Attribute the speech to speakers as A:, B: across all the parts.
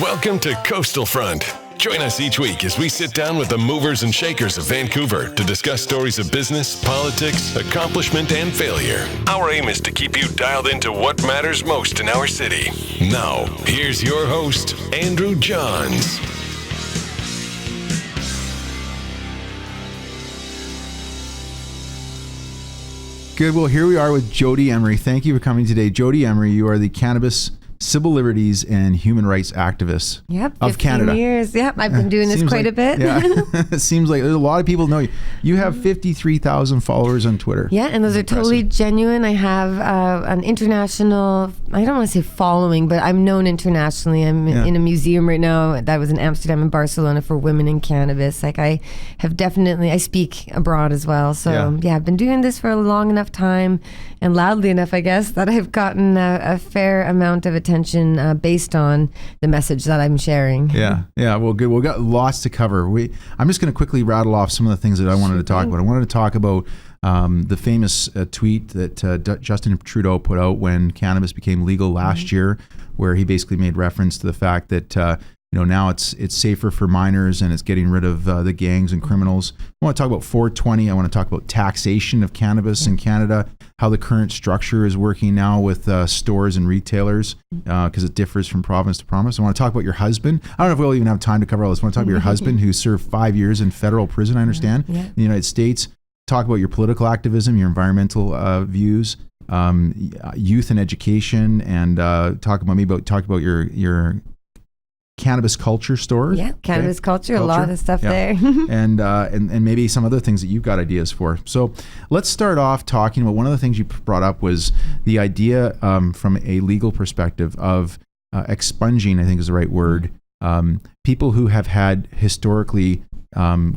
A: Welcome to Coastal Front. Join us each week as we sit down with the movers and shakers of Vancouver to discuss stories of business, politics, accomplishment, and failure. Our aim is to keep you dialed into what matters most in our city. Now, here's your host, Andrew Johns.
B: Good. Well, here we are with Jodie Emery. Thank you for coming today. Jodie Emery, you are the cannabis, civil liberties, and human rights activist of Canada.
C: Years. Yep, I've been doing this quite a bit.
B: Yeah, it seems like there's a lot of people know you. You have 53,000 followers on Twitter.
C: Yeah, and those are totally genuine. I have an international, I don't want to say following, but I'm known internationally. I'm in a museum right now that was in Amsterdam and Barcelona for women in cannabis. Like I speak abroad as well. So yeah, I've been doing this for a long enough time and loudly enough, I guess, that I've gotten a fair amount of attention based on the message that I'm sharing.
B: Yeah. Well, good. We've got lots to cover. I'm just going to quickly rattle off some of the things that I wanted to talk about. I wanted to talk about the famous tweet that Justin Trudeau put out when cannabis became legal last year, where he basically made reference to the fact that now it's safer for minors and it's getting rid of the gangs and criminals. I want to talk about 420. I want to talk about taxation of cannabis in Canada, how the current structure is working now with stores and retailers, because it differs from province to province. I want to talk about your husband. I don't know if we'll even have time to cover all this. I want to talk about your husband who served 5 years in federal prison, I understand, in the United States. Talk about your political activism, your environmental views, youth and education, and talk about your Cannabis Culture store. Yeah,
C: Cannabis Culture, a lot of stuff there.
B: and maybe some other things that you've got ideas for. So let's start off talking about one of the things you brought up was the idea from a legal perspective of expunging, I think is the right word, people who have had historically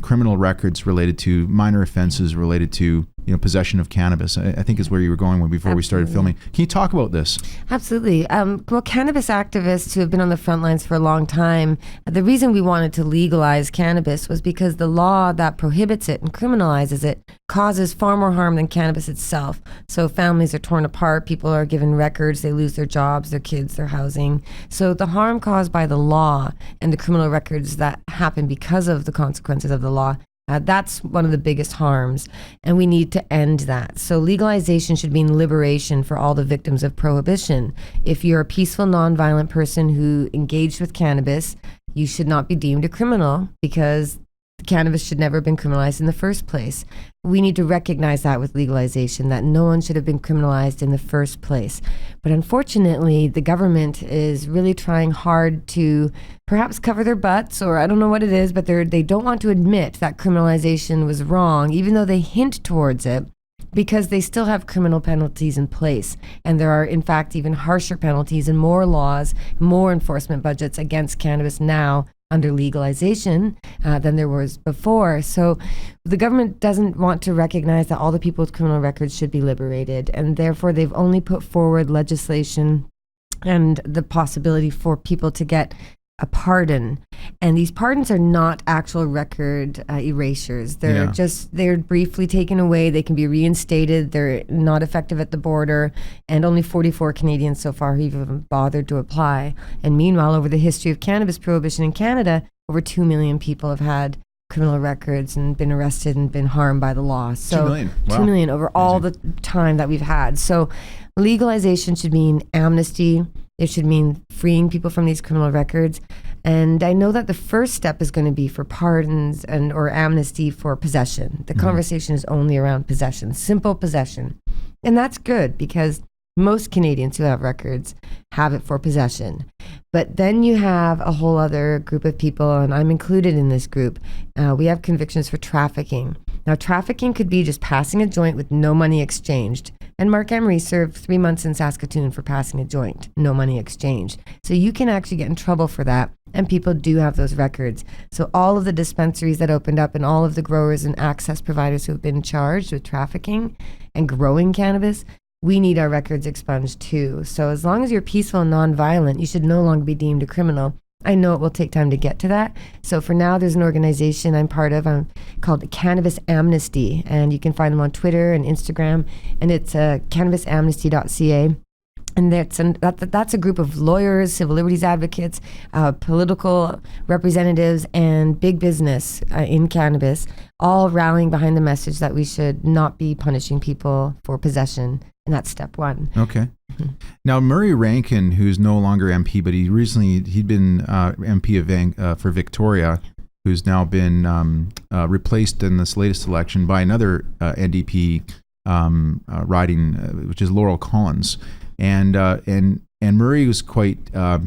B: criminal records related to minor offenses related to possession of cannabis. I think is where you were going before we started filming. Can you talk about this?
C: Absolutely. Well, cannabis activists who have been on the front lines for a long time, the reason we wanted to legalize cannabis was because the law that prohibits it and criminalizes it causes far more harm than cannabis itself. So families are torn apart, people are given records, they lose their jobs, their kids, their housing. So the harm caused by the law and the criminal records that happen because of the consequences of the law, that's one of the biggest harms, and we need to end that. So legalization should mean liberation for all the victims of prohibition. If you're a peaceful, nonviolent person who engaged with cannabis, you should not be deemed a criminal because cannabis should never have been criminalized in the first place. We need to recognize that with legalization, that no one should have been criminalized in the first place. But unfortunately, the government is really trying hard to perhaps cover their butts, or I don't know what it is, but they don't want to admit that criminalization was wrong, even though they hint towards it, because they still have criminal penalties in place. And there are, in fact, even harsher penalties and more laws, more enforcement budgets against cannabis now under legalization than there was before. So the government doesn't want to recognize that all the people with criminal records should be liberated, and therefore they've only put forward legislation and the possibility for people to get a pardon. And these pardons are not actual record erasures. They're briefly taken away. They can be reinstated. They're not effective at the border. And only 44 Canadians so far have even bothered to apply. And meanwhile, over the history of cannabis prohibition in Canada, over 2 million people have had criminal records and been arrested and been harmed by the law. So
B: 2 million. Wow.
C: 2 million over all the time that we've had. So legalization should mean amnesty. It should mean freeing people from these criminal records. And I know that the first step is going to be for pardons or amnesty for possession. The conversation is only around possession, simple possession. And that's good because most Canadians who have records have it for possession. But then you have a whole other group of people, and I'm included in this group. We have convictions for trafficking. Now, trafficking could be just passing a joint with no money exchanged. And Mark Emery served 3 months in Saskatoon for passing a joint, no money exchanged. So you can actually get in trouble for that, and people do have those records. So all of the dispensaries that opened up and all of the growers and access providers who have been charged with trafficking and growing cannabis, we need our records expunged too. So as long as you're peaceful and nonviolent, you should no longer be deemed a criminal. I know it will take time to get to that. So for now, there's an organization I'm part of called Cannabis Amnesty, and you can find them on Twitter and Instagram, and it's cannabisamnesty.ca. And that's a group of lawyers, civil liberties advocates, political representatives, and big business in cannabis, all rallying behind the message that we should not be punishing people for possession. And that's step one.
B: Okay. Now, Murray Rankin, who's no longer MP, but he'd been MP for Victoria, who's now been replaced in this latest election by another NDP riding, which is Laurel Collins. And Murray was quite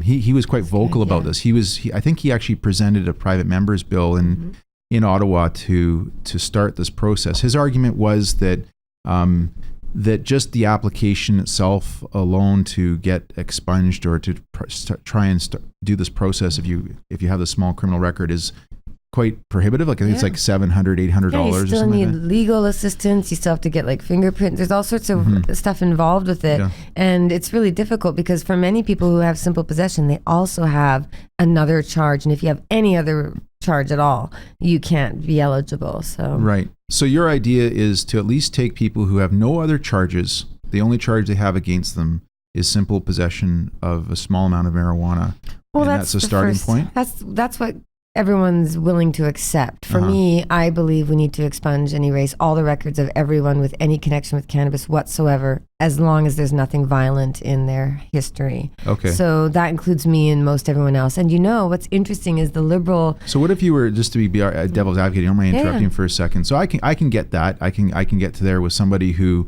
B: he was quite vocal about this. I think he actually presented a private member's bill in Ottawa to start this process. His argument was that that just the application itself alone to get expunged or to try and do this process if you have a small criminal record is quite prohibitive. Like I think it's like $700, $800
C: you still
B: or something
C: need
B: like that.
C: legal assistance. You still have to get like fingerprints. There's all sorts of stuff involved with it.
B: Yeah.
C: And it's really difficult because for many people who have simple possession, they also have another charge. And if you have any other charge at all, you can't be eligible. So
B: Right. So your idea is to at least take people who have no other charges. The only charge they have against them is simple possession of a small amount of marijuana.
C: Well,
B: and that's a starting point.
C: That's what everyone's willing to accept. For me, I believe we need to expunge and erase all the records of everyone with any connection with cannabis whatsoever, as long as there's nothing violent in their history.
B: Okay.
C: So that includes me and most everyone else. And what's interesting is the Liberal.
B: So what if you were, just to be a devil's advocate, you don't mind interrupting for a second. So I can get that. I can get to there with somebody who,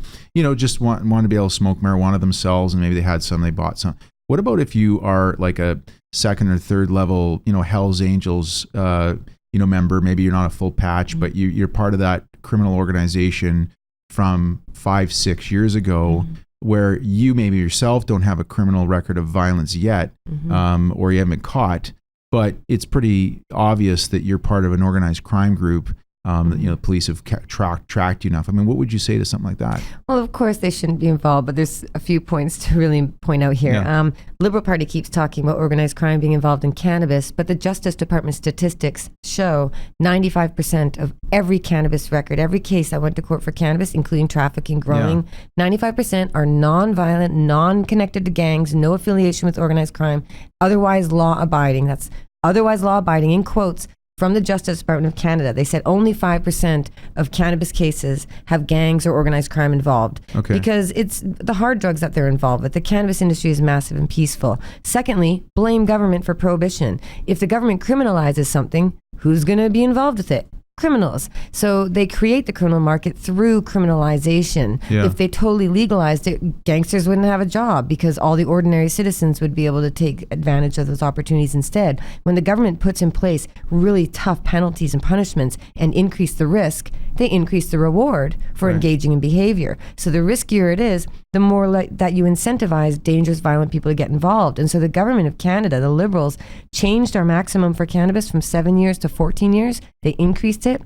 B: just want to be able to smoke marijuana themselves, and maybe they had some, they bought some. What about if you are like a second or third level, Hell's Angels, member? Maybe you're not a full patch, but you're part of that criminal organization from 5-6 years ago, where you maybe yourself don't have a criminal record of violence yet, or you haven't been caught, but it's pretty obvious that you're part of an organized crime group. The police have tracked you enough. I mean, what would you say to something like that?
C: Well, of course they shouldn't be involved, but there's a few points to really point out here.
B: Yeah.
C: Liberal Party keeps talking about organized crime being involved in cannabis, but the Justice Department statistics show 95% of every cannabis record, every case that went to court for cannabis, including trafficking, growing, 95% are non-violent, non-connected to gangs, no affiliation with organized crime, otherwise law-abiding. That's otherwise law-abiding, in quotes, from the Justice Department of Canada. They said only 5% of cannabis cases have gangs or organized crime involved.
B: Okay.
C: Because it's the hard drugs that they're involved with. The cannabis industry is massive and peaceful. Secondly, blame government for prohibition. If the government criminalizes something, who's going to be involved with it? Criminals. So they create the criminal market through criminalization.
B: Yeah.
C: If they totally legalized it, gangsters wouldn't have a job because all the ordinary citizens would be able to take advantage of those opportunities instead. When the government puts in place really tough penalties and punishments and increase the risk, they increase the reward for engaging in behavior. So the riskier it is, the more that you incentivize dangerous, violent people to get involved. And so the government of Canada, the Liberals, changed our maximum for cannabis from 7 years to 14 years. They increased it.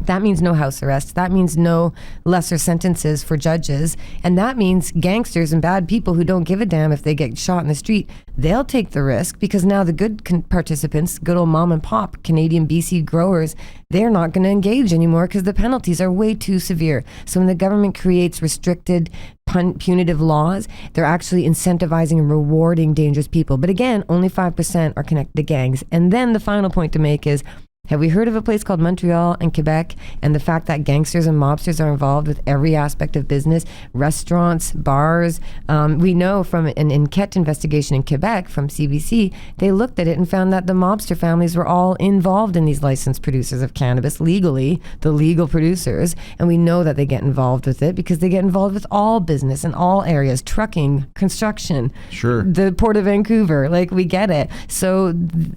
C: That means no house arrest. That means no lesser sentences for judges. And that means gangsters and bad people who don't give a damn if they get shot in the street, they'll take the risk because now the good participants, good old mom and pop, Canadian BC growers, they're not going to engage anymore because the penalties are way too severe. So when the government creates restricted punitive laws, they're actually incentivizing and rewarding dangerous people. But again, only 5% are connected to gangs. And then the final point to make is, have we heard of a place called Montreal and Quebec and the fact that gangsters and mobsters are involved with every aspect of business, restaurants, bars? We know from an enquête investigation in Quebec from CBC, they looked at it and found that the mobster families were all involved in these licensed producers of cannabis legally, the legal producers. And we know that they get involved with it because they get involved with all business in all areas, trucking, construction, the Port of Vancouver, we get it. So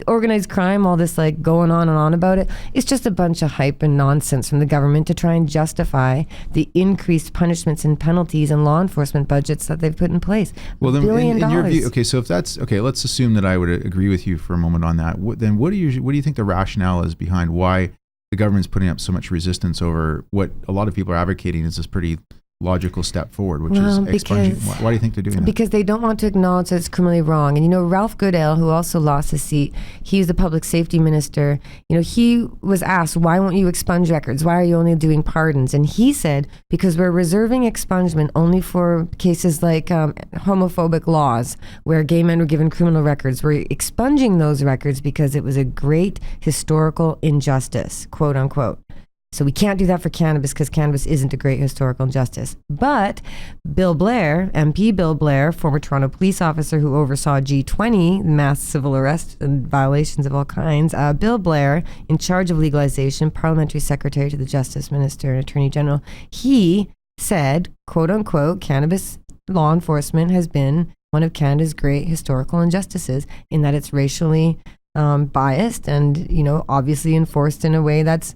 C: organized crime, all this going on and on about it, it's just a bunch of hype and nonsense from the government to try and justify the increased punishments and penalties and law enforcement budgets that they've put in place.
B: Well, then,
C: $1 billion.
B: in your view, okay, so if that's okay, let's assume that I would agree with you for a moment on that. Then what do you think the rationale is behind why the government's putting up so much resistance over what a lot of people are advocating is this pretty logical step forward, which is expunging. Why do you think they're doing that?
C: Because they don't want to acknowledge that it's criminally wrong. And, Ralph Goodale, who also lost his seat, he's the public safety minister. He was asked, why won't you expunge records? Why are you only doing pardons? And he said, because we're reserving expungement only for cases like homophobic laws, where gay men were given criminal records. We're expunging those records because it was a great historical injustice, quote unquote. So we can't do that for cannabis because cannabis isn't a great historical injustice. But Bill Blair, MP Bill Blair, former Toronto police officer who oversaw G20, mass civil arrests and violations of all kinds, Bill Blair, in charge of legalization, parliamentary secretary to the Justice Minister and Attorney General, he said, quote unquote, cannabis law enforcement has been one of Canada's great historical injustices in that it's racially biased and, obviously enforced in a way that's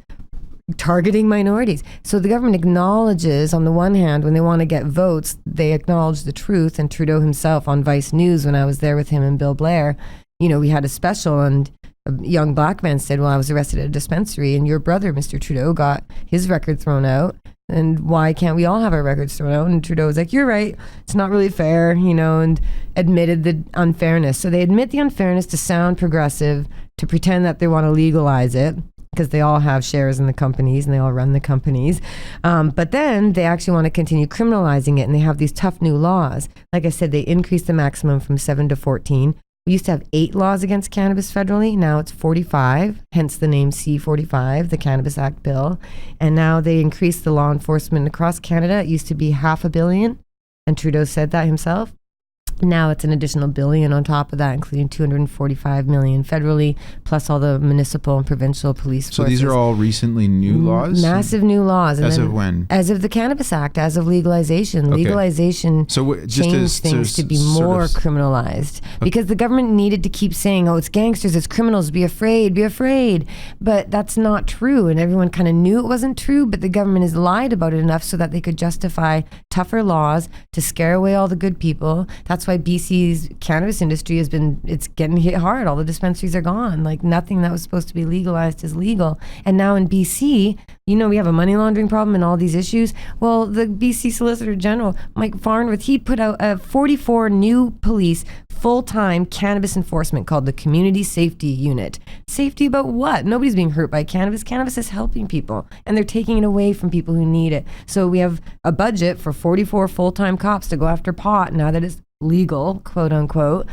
C: targeting minorities. So the government acknowledges, on the one hand, when they want to get votes, they acknowledge the truth. And Trudeau himself on Vice News, when I was there with him and Bill Blair, we had a special, and a young black man said, well, I was arrested at a dispensary and your brother, Mr. Trudeau, got his record thrown out. And why can't we all have our records thrown out? And Trudeau was like, you're right. It's not really fair, and admitted the unfairness. So they admit the unfairness to sound progressive, to pretend that they want to legalize it, because they all have shares in the companies and they all run the companies. But then they actually want to continue criminalizing it, and they have these tough new laws. Like I said, they increased the maximum from 7 to 14. We used to have 8 laws against cannabis federally. Now it's 45, hence the name C-45, the Cannabis Act bill. And now they increased the law enforcement across Canada. It used to be $500 million, and Trudeau said that himself. Now it's an additional $1 billion on top of that, including $245 million federally, plus all the municipal and provincial police forces.
B: So these are all recently new laws?
C: Massive new laws.
B: And as of when?
C: As of the Cannabis Act, as of legalization. Okay. Legalization changed things to be more criminalized. Because the government needed to keep saying, it's gangsters, it's criminals, be afraid, be afraid. But that's not true. And everyone kind of knew it wasn't true, but the government has lied about it enough so that they could justify tougher laws to scare away all the good people. That's why BC's cannabis industry it's getting hit hard. All the dispensaries are gone. Like, nothing that was supposed to be legalized is legal. And now in BC, we have a money laundering problem and all these issues. Well, the BC Solicitor General, Mike Farnworth, he put out 44 new police full-time cannabis enforcement called the Community Safety Unit. Safety about what? Nobody's being hurt by cannabis. Cannabis is helping people, and they're taking it away from people who need it. So we have a budget for 44 full-time cops to go after pot now that it's legal, quote unquote.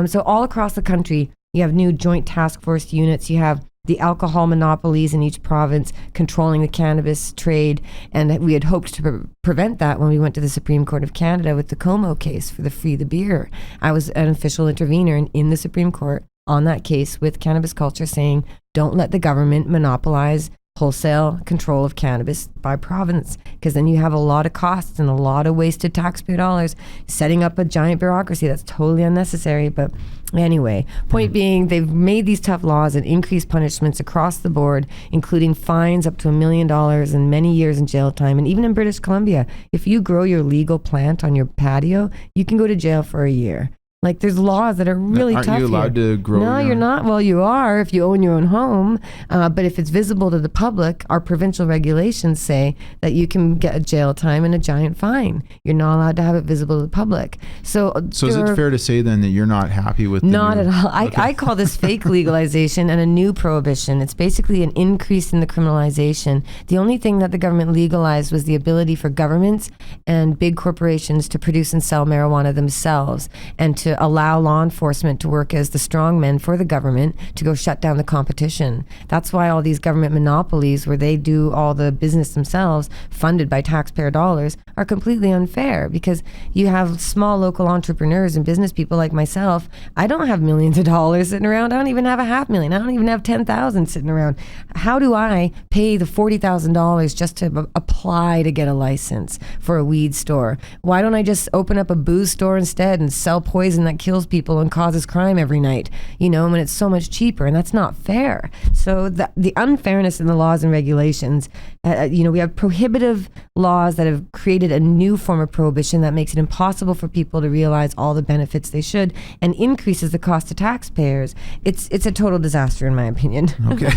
C: So all across the country, you have new joint task force units. You have the alcohol monopolies in each province controlling the cannabis trade. And we had hoped to prevent that when we went to the Supreme Court of Canada with the Como case for the Free the Beer. I was an official intervener in the Supreme Court on that case with Cannabis Culture, saying, don't let the government monopolize wholesale control of cannabis by province, because then you have a lot of costs and a lot of wasted taxpayer dollars setting up a giant bureaucracy that's totally unnecessary. But anyway, point being, they've made these tough laws and increased punishments across the board, including fines up to $1 million and many years in jail time. And even in British Columbia, if you grow your legal plant on your patio, you can go to jail for a year. Like, there's laws that are really tough. Aren't
B: you allowed to grow?
C: No, you're not. Well, you are if you own your own home. But if it's visible to the public, our provincial regulations say that you can get a jail time and a giant fine. You're not allowed to have it visible to the public. So is it fair to say then that you're not happy with the Not at all. I call this fake legalization and a new prohibition. It's basically an increase in the criminalization. The only thing that the government legalized was the ability for governments and big corporations to produce and sell marijuana themselves, and to allow law enforcement to work as the strongmen for the government to go shut down the competition. That's why all these government monopolies, where they do all the business themselves, funded by taxpayer dollars, are completely unfair, because you have small local entrepreneurs and business people like myself. I don't have millions of dollars sitting around. I don't even have $500,000. I don't even have 10,000 sitting around. How do I pay the $40,000 just to apply to get a license for a weed store? Why don't I just open up a booze store instead and sell poison that kills people and causes crime every night, when it's so much cheaper? And that's not fair. So the unfairness in the laws and regulations, we have prohibitive laws that have created a new form of prohibition that makes it impossible for people to realize all the benefits they should, and increases the cost to taxpayers. It's a total disaster, in my opinion.
B: Okay.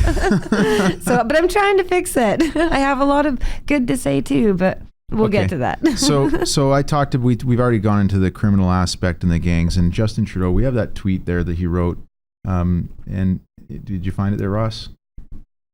C: But I'm trying to fix it. I have a lot of good to say too, but We'll get to that.
B: So I talked to, we've already gone into the criminal aspect and the gangs, and Justin Trudeau, we have that tweet there that he wrote. And did you find it there, Ross?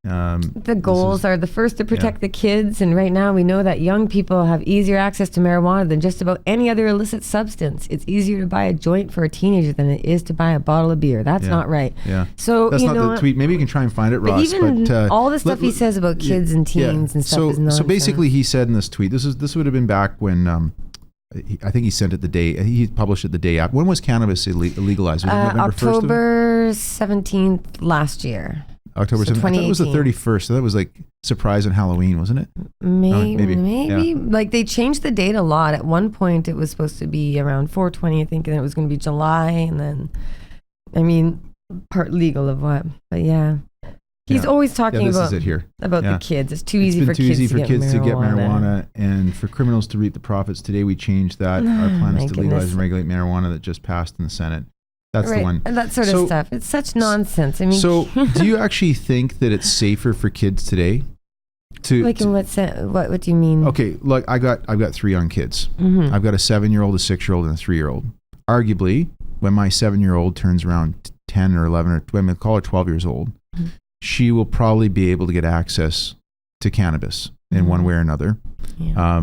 C: The goals are the first to protect the kids, and right now we know that young people have easier access to marijuana than just about any other illicit substance. It's easier to buy a joint for a teenager than it is to buy a bottle of beer. That's not right.
B: Yeah.
C: So
B: that's
C: you
B: not the tweet. Maybe you can try and find it, Ross.
C: Even all the stuff he says about kids and teens and stuff is nonsense.
B: So basically, he said in this tweet, this would have been back when. I think he sent it the day he published it the day after. When was cannabis legalized? Was it November
C: October 17th last year.
B: October 17th. I thought it was the 31st. So that was like surprise on Halloween, wasn't it?
C: Maybe.
B: Yeah.
C: Like they changed the date a lot. At one point, it was supposed to be around 4/20, I think, and it was going to be July, and then, part legal of what? But yeah. He's always talking about the kids. It's too easy for kids to get marijuana.
B: And for criminals to reap the profits. Today we changed that. Our plan is to legalize and regulate marijuana that just passed in the Senate. That's the one.
C: And that sort of stuff. It's such nonsense.
B: So do you actually think that it's safer for kids today?
C: In what sense? What do you mean?
B: Okay, look, I've got 3 young kids. Mm-hmm. I've got a 7-year-old, a 6-year-old, and a 3-year-old. Arguably, when my 7-year-old turns around 10 or 11 or when we call her 12 years old, she will probably be able to get access to cannabis in one way or another. Yeah.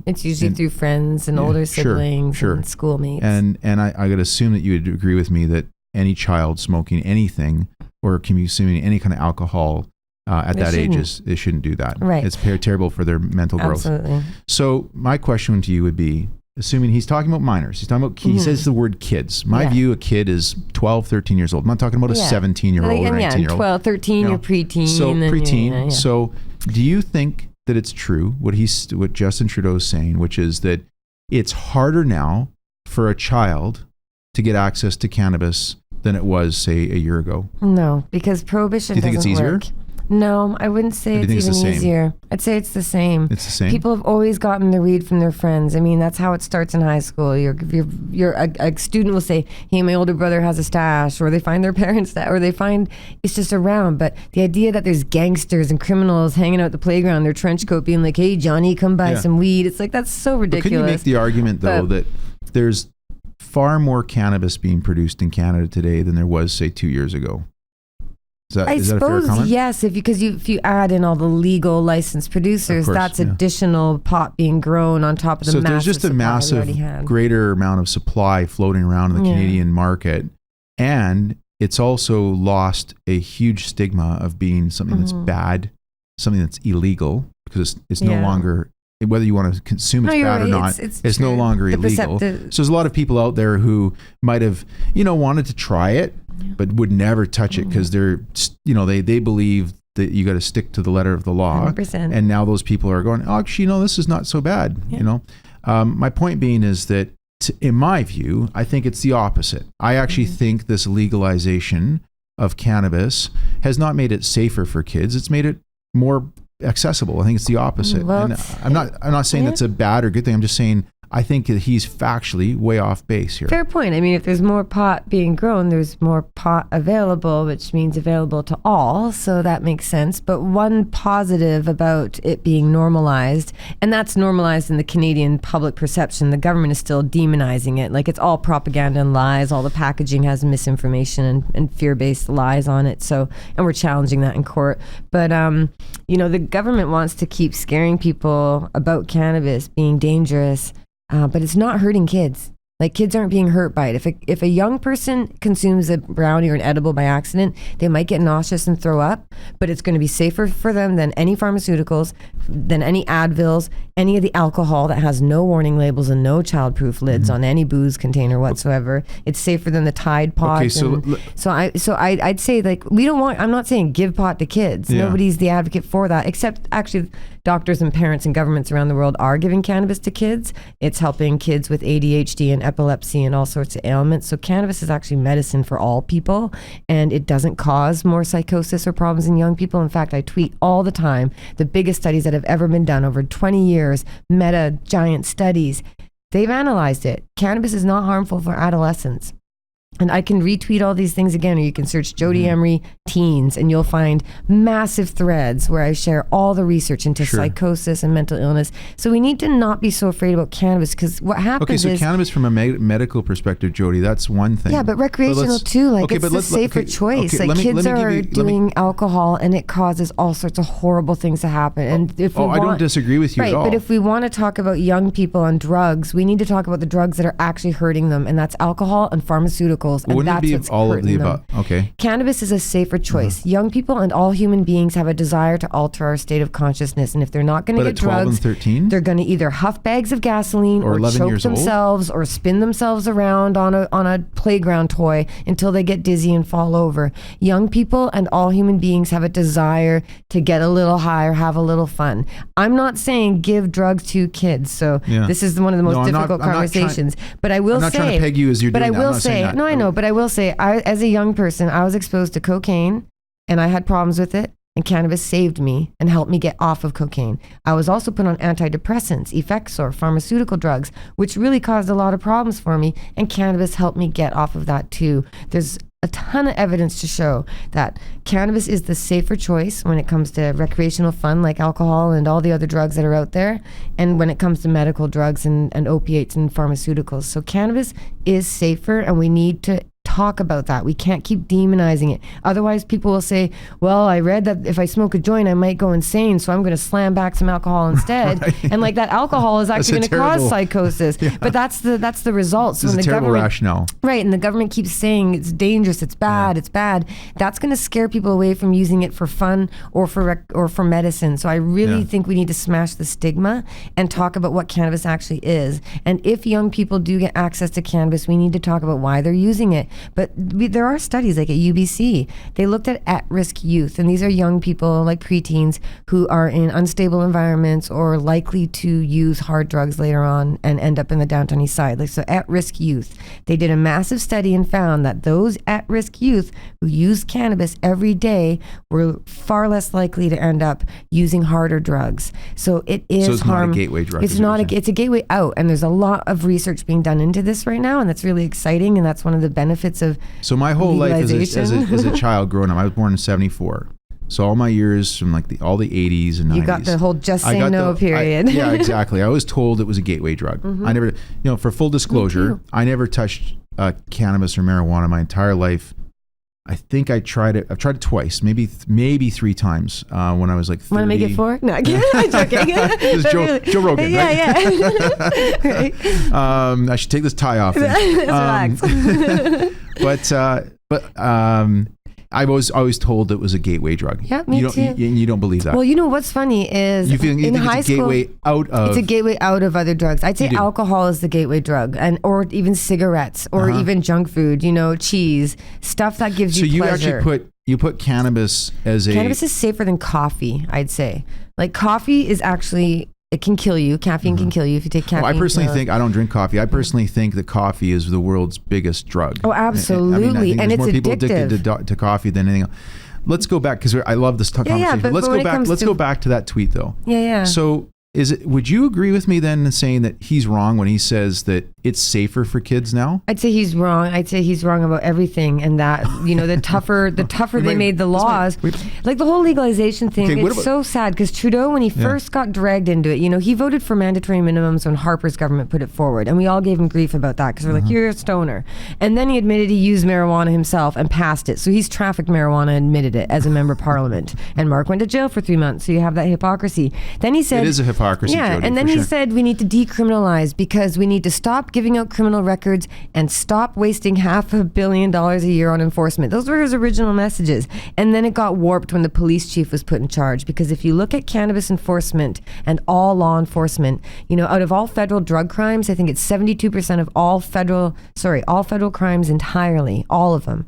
C: It's usually through friends and older siblings and schoolmates.
B: And I got to assume that you would agree with me that any child smoking anything or consuming any kind of alcohol at that age they shouldn't do that.
C: Right.
B: It's terrible for their mental growth.
C: Absolutely.
B: So my question to you would be, assuming he's talking about minors, he says the word kids. My view, a kid is 12, 13 years old. I'm not talking about a 17-year-old or 19-year-old.
C: 12, 13, you're preteen.
B: So preteen. So do you think that it's true what Justin Trudeau is saying, which is that it's harder now for a child to get access to cannabis than it was, say, a year ago?
C: No, because prohibition doesn't work. Do you think it's easier? No, I wouldn't say it's even easier. I'd say it's the same.
B: It's the same.
C: People have always gotten the read from their friends. That's how it starts in high school. A student will say, "Hey, my older brother has a stash," or they find their parents or they find it's just around. But the idea that there's gangsters and criminals hanging out at the playground in their trench coat, being like, "Hey, Johnny, come buy some weed," it's like that's so ridiculous.
B: But couldn't you make the argument though that there's far more cannabis being produced in Canada today than there was, say, 2 years ago? Is that a fair comment?
C: Yes, if you add in all the legal licensed producers, that's additional pot being grown on top of the massive
B: there's just a massive greater amount of supply floating around in the Canadian market, and it's also lost a huge stigma of being something that's bad, something that's illegal, because it's no longer, whether you want to consume it's bad or not, it's no longer illegal. So there's a lot of people out there who might have wanted to try it, but would never touch it because they're, they believe that you got to stick to the letter of the law.
C: 100%.
B: And now those people are going, oh, actually, this is not so bad. My point being is that, in my view, I think it's the opposite. I actually think this legalization of cannabis has not made it safer for kids. It's made it more accessible. I think it's the opposite.
C: Well,
B: and I'm not saying that's a bad or good thing. I'm just saying I think that he's factually way off base here.
C: Fair point. If there's more pot being grown, there's more pot available, which means available to all. So that makes sense. But one positive about it being normalized, and that's normalized in the Canadian public perception, the government is still demonizing it. Like it's all propaganda and lies. All the packaging has misinformation and fear-based lies on it. So, and we're challenging that in court. But, the government wants to keep scaring people about cannabis being dangerous. But it's not hurting kids. Like kids aren't being hurt by it. If a young person consumes a brownie or an edible by accident, they might get nauseous and throw up, but it's going to be safer for them than any pharmaceuticals, than any Advils, any of the alcohol that has no warning labels and no childproof lids on any booze container whatsoever. It's safer than the Tide Pod.
B: Okay,
C: I'd say I'm not saying give pot to kids. Yeah. Nobody's the advocate for that, except actually doctors and parents and governments around the world are giving cannabis to kids. It's helping kids with ADHD and epilepsy and all sorts of ailments. So cannabis is actually medicine for all people, and it doesn't cause more psychosis or problems in young people. In fact, I tweet all the time the biggest studies that have ever been done over 20 years, giant studies. They've analyzed it. Cannabis is not harmful for adolescents. And I can retweet all these things again, or you can search Jodie Emery teens, and you'll find massive threads where I share all the research into psychosis and mental illness. So we need to not be so afraid about cannabis, because what happens is...
B: Okay, so cannabis from a medical perspective, Jodie, that's one thing.
C: Yeah, but recreational too. Like, it's a safer choice. Like, kids are doing alcohol, and it causes all sorts of horrible things to happen. And if we
B: I don't disagree with you at all.
C: But if we want to talk about young people on drugs, we need to talk about the drugs that are actually hurting them, and that's alcohol and pharmaceuticals. And
B: wouldn't
C: that's
B: it be
C: what's
B: all of the
C: hurting them.
B: above? Okay.
C: Cannabis is a safer choice. Young people and all human beings have a desire to alter our state of consciousness, and if they're not going to get
B: But at 12
C: drugs,
B: and 13?
C: they're going to either huff bags of gasoline or
B: 11
C: choke
B: years old?
C: themselves or spin themselves around on a playground toy until they get dizzy and fall over. Young people and all human beings have a desire to get a little high or have a little fun. I'm not saying give drugs to kids, so this is one of the most difficult conversations. But I will
B: I'm not
C: say,
B: trying to peg you as you're
C: but
B: doing
C: I
B: that.
C: will say, no, I know, but I will say, as a young person, I was exposed to cocaine, and I had problems with it. And cannabis saved me and helped me get off of cocaine. I was also put on antidepressants, Effexor, pharmaceutical drugs, which really caused a lot of problems for me. And cannabis helped me get off of that too. There's a ton of evidence to show that cannabis is the safer choice when it comes to recreational fun like alcohol and all the other drugs that are out there, and when it comes to medical drugs and opiates and pharmaceuticals. So cannabis is safer, and we need to talk about that. We can't keep demonizing it. Otherwise, people will say, well, I read that if I smoke a joint, I might go insane, so I'm going to slam back some alcohol instead. And like, that alcohol is actually going to cause psychosis. But that's the result. So
B: it's a terrible rationale.
C: Right, and the government keeps saying it's dangerous, it's bad, it's bad. That's going to scare people away from using it for fun or for medicine. So I really think we need to smash the stigma and talk about what cannabis actually is. And if young people do get access to cannabis, we need to talk about why they're using it. But there are studies like at UBC. They looked at-risk youth, and these are young people like preteens who are in unstable environments or likely to use hard drugs later on and end up in the downtown east side. Like, so at-risk youth. They did a massive study and found that those at-risk youth who use cannabis every day were far less likely to end up using harder drugs. So it is
B: So it's not a gateway drug.
C: It's not it's a gateway out, and there's a lot of research being done into this right now, and that's really exciting, and that's one of the benefits of
B: So my whole life as a child growing up, I was born in 74. So all my years from like all the 80s and 90s.
C: You got the whole just say no period.
B: Yeah, exactly. I was told it was a gateway drug. I never, for full disclosure, I never touched cannabis or marijuana my entire life. I think I tried it. I've tried it twice, maybe 3 times when I was like 30.
C: Want to make it 4? No, I'm joking.
B: This is Joe Rogan,
C: yeah,
B: right?
C: Yeah. Right.
B: I should take this tie off.
C: Relax.
B: But I was always told it was a gateway drug.
C: Yeah, me too.
B: You don't believe that.
C: Well, you know what's funny is
B: you think
C: in high
B: it's a gateway
C: school,
B: out of.
C: it's a gateway out of other drugs. I'd say alcohol is the gateway drug, or even cigarettes, or even junk food. Cheese, stuff that gives you pleasure.
B: So you actually put cannabis as
C: Cannabis is safer than coffee, I'd say. Like, coffee is actually, it can kill you. Caffeine can kill you if you take caffeine.
B: Well, I personally think, I don't drink coffee. I personally think that coffee is the world's biggest drug.
C: Oh, absolutely.
B: I think
C: and
B: there's
C: it's
B: more people
C: addictive.
B: addicted to coffee than anything else. Let's go back, because I love this conversation.
C: but
B: Let's go back to that tweet though.
C: Yeah.
B: So would you agree with me then in saying that he's wrong when he says that it's safer for kids now?
C: I'd say he's wrong. I'd say he's wrong about everything, and that the tougher they made the laws, like the whole legalization thing.
B: Okay,
C: it's so sad because Trudeau, when he first got dragged into it, he voted for mandatory minimums when Harper's government put it forward, and we all gave him grief about that because we're like, you're a stoner. And then he admitted he used marijuana himself and passed it. So he's trafficked marijuana and admitted it as a member of parliament. And Mark went to jail for 3 months. So you have that hypocrisy. Then he said,
B: it is a hypocrisy.
C: Yeah,
B: Jodie,
C: and then he said we need to decriminalize because we need to stop giving out criminal records and stop wasting $500 million a year on enforcement. Those were his original messages. And then it got warped when the police chief was put in charge, because if you look at cannabis enforcement and all law enforcement, out of all federal drug crimes, I think it's 72% of all federal crimes entirely, all of them,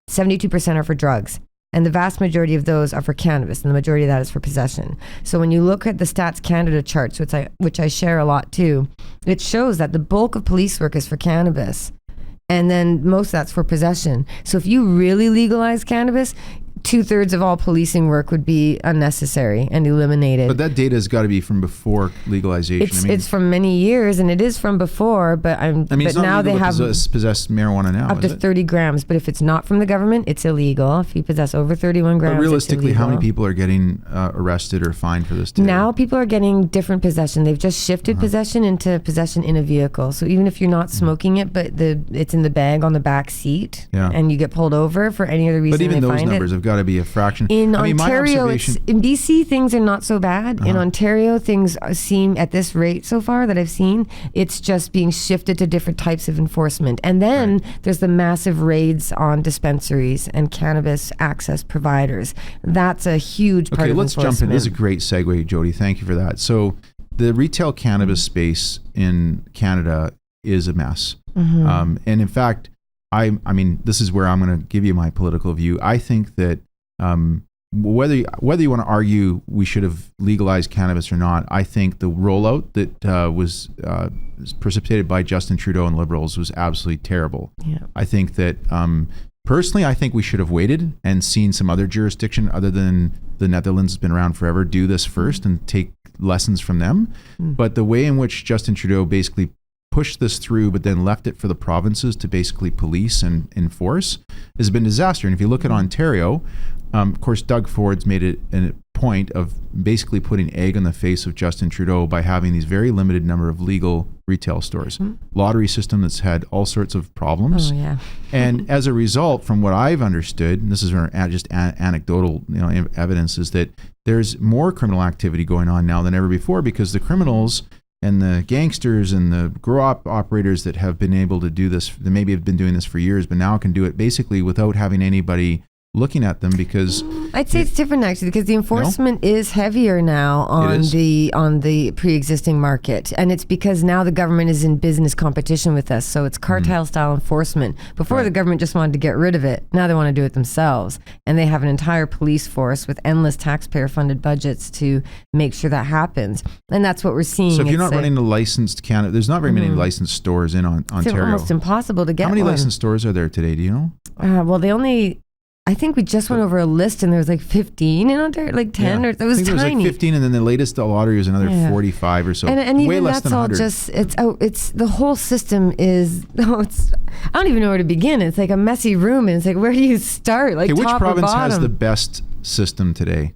C: 72% are for drugs. And the vast majority of those are for cannabis, and the majority of that is for possession. So when you look at the Stats Canada charts, which I share a lot too, it shows that the bulk of police work is for cannabis, and then most of that's for possession. So if you really legalize cannabis, 2/3 of all policing work would be unnecessary and eliminated.
B: But that data has got to be from before legalization.
C: It's from many years, and it is from before. But but
B: it's not
C: now
B: legal
C: they
B: to
C: have
B: possess marijuana now.
C: up to 30 grams. But if it's not from the government, it's illegal. If you possess over 31 grams,
B: but realistically,
C: it's
B: how many
C: illegal.
B: people are getting arrested or fined for this today?
C: Now people are getting different possession. They've just shifted possession into possession in a vehicle. So even if you're not smoking it, but it's in the bag on the back seat, and you get pulled over for any other reason,
B: but even
C: they
B: those
C: find
B: numbers have got to be a fraction.
C: In
B: my
C: Ontario,
B: observation-
C: in BC, things are not so bad. In Ontario, things seem at this rate so far that I've seen, it's just being shifted to different types of enforcement. And then there's the massive raids on dispensaries and cannabis access providers. That's a huge part of
B: let's
C: enforcement.
B: jump in. This is a great segue, Jodie. Thank you for that. So the retail cannabis space in Canada is a mess. And in fact, I mean, this is where I'm going to give you my political view. I think that whether you want to argue we should have legalized cannabis or not, I think the rollout that was precipitated by Justin Trudeau and Liberals was absolutely terrible.
C: Yeah.
B: I think that personally, I think we should have waited and seen some other jurisdiction other than the Netherlands has been around forever do this first and take lessons from them. But the way in which Justin Trudeau basically pushed this through, but then left it for the provinces to basically police and enforce has been disaster. And if you look at Ontario, of course, Doug Ford's made it a point of basically putting egg on the face of Justin Trudeau by having these very limited number of legal retail stores. Lottery system that's had all sorts of problems.
C: Oh, yeah.
B: And as a result, from what I've understood, and this is just anecdotal evidence, is that there's more criminal activity going on now than ever before because the criminals and the gangsters and the grow-up operators that have been able to do this, that maybe have been doing this for years, but now can do it basically without having anybody looking at them because
C: I'd say it's different actually because the enforcement is heavier now on the pre-existing market, and it's because now the government is in business competition with us, so it's cartel style enforcement. Before the government just wanted to get rid of it, now they want to do it themselves, and they have an entire police force with endless taxpayer funded budgets to make sure that happens, and that's what we're seeing.
B: So if you're not running a licensed cannabis, there's not very many licensed stores in Ontario.
C: It's almost impossible to get.
B: How many
C: one.
B: licensed stores are there today? Do you know?
C: Well, I think we just went over a list and there was like 15 in Ontario, like 10 or it was
B: I think
C: tiny.
B: There was like 15 and then the latest lottery is another 45 or so.
C: And
B: way
C: even
B: less
C: that's
B: than
C: all
B: 100.
C: just, it's the whole system is, I don't even know where to begin. It's like a messy room and it's like, where do you start? Like
B: which
C: top
B: province
C: or bottom?
B: has the best system today?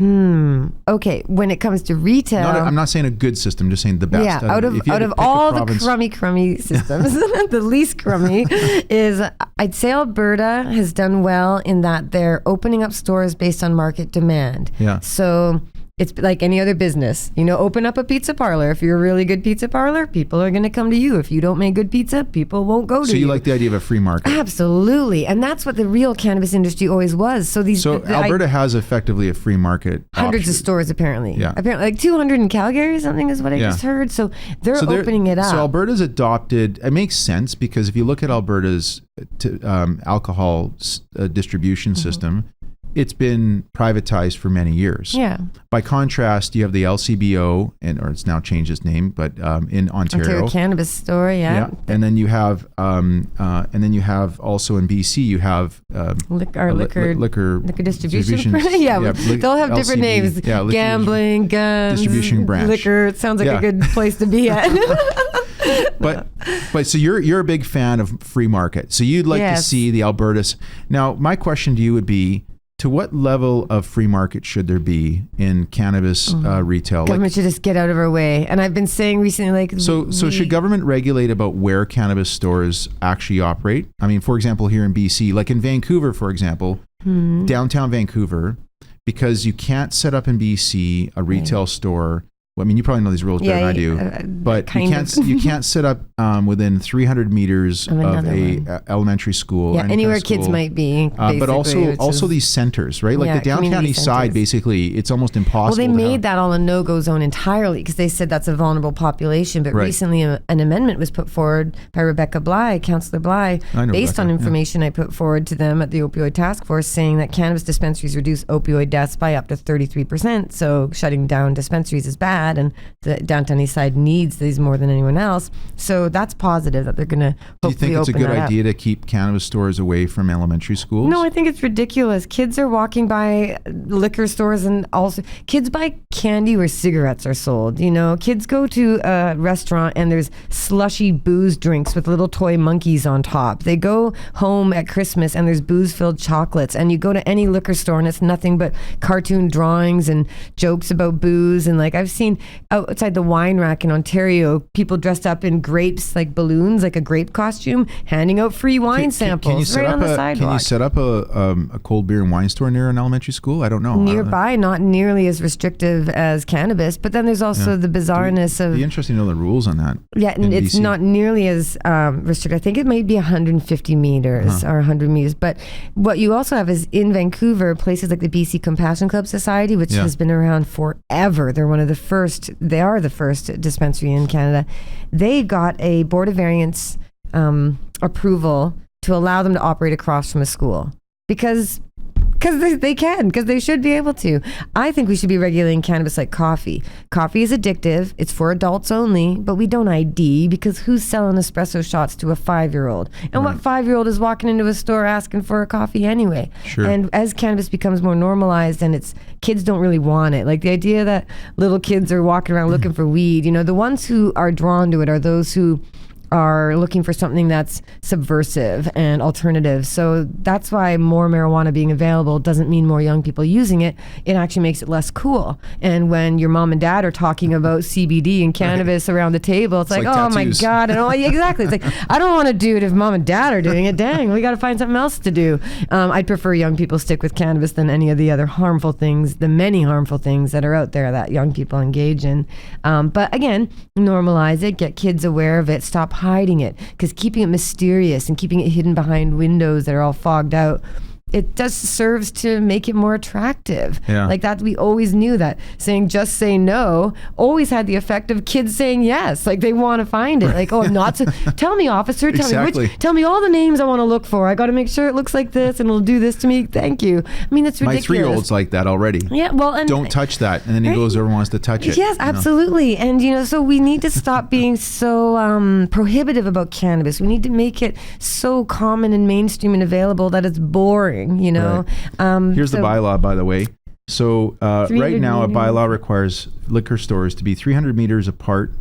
C: Okay, when it comes to retail,
B: I'm not saying a good system, just saying the best.
C: Yeah, out of all the crummy systems, the least crummy is, I'd say Alberta has done well in that they're opening up stores based on market demand.
B: Yeah.
C: So it's like any other business, open up a pizza parlor. If you're a really good pizza parlor, people are going to come to you. If you don't make good pizza, people won't go to you.
B: So you like the idea of a free market?
C: Absolutely. And that's what the real cannabis industry always was. So
B: Alberta has effectively a free market.
C: Hundreds of stores apparently.
B: Yeah.
C: Apparently like 200 in Calgary or something is what I just heard. So they're opening it up.
B: So Alberta's adopted, it makes sense because if you look at Alberta's alcohol distribution system, it's been privatized for many years.
C: Yeah.
B: By contrast, you have the LCBO, or it's now changed its name, but in Ontario
C: Cannabis Store, yeah.
B: And then you have, also in BC, you have liquor
C: distribution. They'll have different names.
B: Yeah,
C: gambling, guns,
B: distribution branch.
C: Liquor. It sounds like a good place to be at.
B: But so you're a big fan of free market. So you'd like to see the Albertas. Now, my question to you would be, to what level of free market should there be in cannabis retail?
C: Government should just get out of our way. And I've been saying recently,
B: So should government regulate about where cannabis stores actually operate? I mean, for example, here in BC, like in Vancouver, for example, downtown Vancouver, because you can't set up in BC a retail store. Well, I mean, you probably know these rules better than I do, but you can't set up within 300 meters of a elementary school.
C: Yeah, anywhere kids might be.
B: But also these centers, right? Like the downtown east side, basically, it's almost impossible.
C: Well, they made that all a no-go zone entirely because they said that's a vulnerable population. But recently, an amendment was put forward by Rebecca Bly, Councillor Bly, based on information I put forward to them at the Opioid Task Force, saying that cannabis dispensaries reduce opioid deaths by up to 33%. So shutting down dispensaries is bad. bad, and the downtown east side needs these more than anyone else. So that's positive that they're going to hopefully open that up.
B: Do you think it's a good idea to keep cannabis stores away from elementary schools?
C: No, I think it's ridiculous. Kids are walking by liquor stores, and also kids buy candy where cigarettes are sold. You know, kids go to a restaurant and there's slushy booze drinks with little toy monkeys on top. They go home at Christmas and there's booze-filled chocolates, and you go to any liquor store and it's nothing but cartoon drawings and jokes about booze. And like I've seen outside the wine rack in Ontario, people dressed up in grapes, like balloons, like a grape costume, handing out free wine samples right on the sidewalk.
B: Can you set up a cold beer and wine store near an elementary school? I don't know.
C: Nearby, not nearly as restrictive as cannabis, but then there's also the bizarreness of...
B: It'd be interesting to know the rules on that.
C: Yeah, and it's not nearly as restricted. I think it may be 150 meters or 100 meters. But what you also have is in Vancouver, places like the BC Compassion Club Society, which has been around forever. They're one of the first, they are the first dispensary in Canada. They got a Board of Variance approval to allow them to operate across from a school because they can, because they should be able to. I think we should be regulating cannabis like coffee. Coffee is addictive. It's for adults only, but we don't ID, because who's selling espresso shots to a 5-year-old? And what 5-year-old is walking into a store asking for a coffee anyway?
B: Sure.
C: And as cannabis becomes more normalized, and kids don't really want it. Like the idea that little kids are walking around looking for weed, you know, the ones who are drawn to it are those who are looking for something that's subversive and alternative. So that's why more marijuana being available doesn't mean more young people using it. It actually makes it less cool. And when your mom and dad are talking about CBD and cannabis around the table, it's like oh tattoos. My God. And exactly. It's like, I don't want to do it if mom and dad are doing it. Dang, we got to find something else to do. I'd prefer young people stick with cannabis than any of the other harmful things, the many harmful things that are out there that young people engage in. But again, normalize it, get kids aware of it, stop hiding it, because keeping it mysterious and keeping it hidden behind windows that are all fogged out, it just serves to make it more attractive.
B: Yeah.
C: Like that, we always knew that saying just say no always had the effect of kids saying yes. Like they want to find it. Like, oh, I'm not so tell me, officer, tell me all the names I want to look for. I got to make sure it looks like this and it'll do this to me. Thank you. I mean, it's ridiculous.
B: My 3-year-old's like that already.
C: Yeah, well, and
B: don't touch that, and then he goes over and wants to touch it.
C: Yes, absolutely. And so we need to stop being so prohibitive about cannabis. We need to make it so common and mainstream and available that it's boring. Right.
B: Here's the bylaw, by the way. So right now, a bylaw requires liquor stores to be 300 meters apart,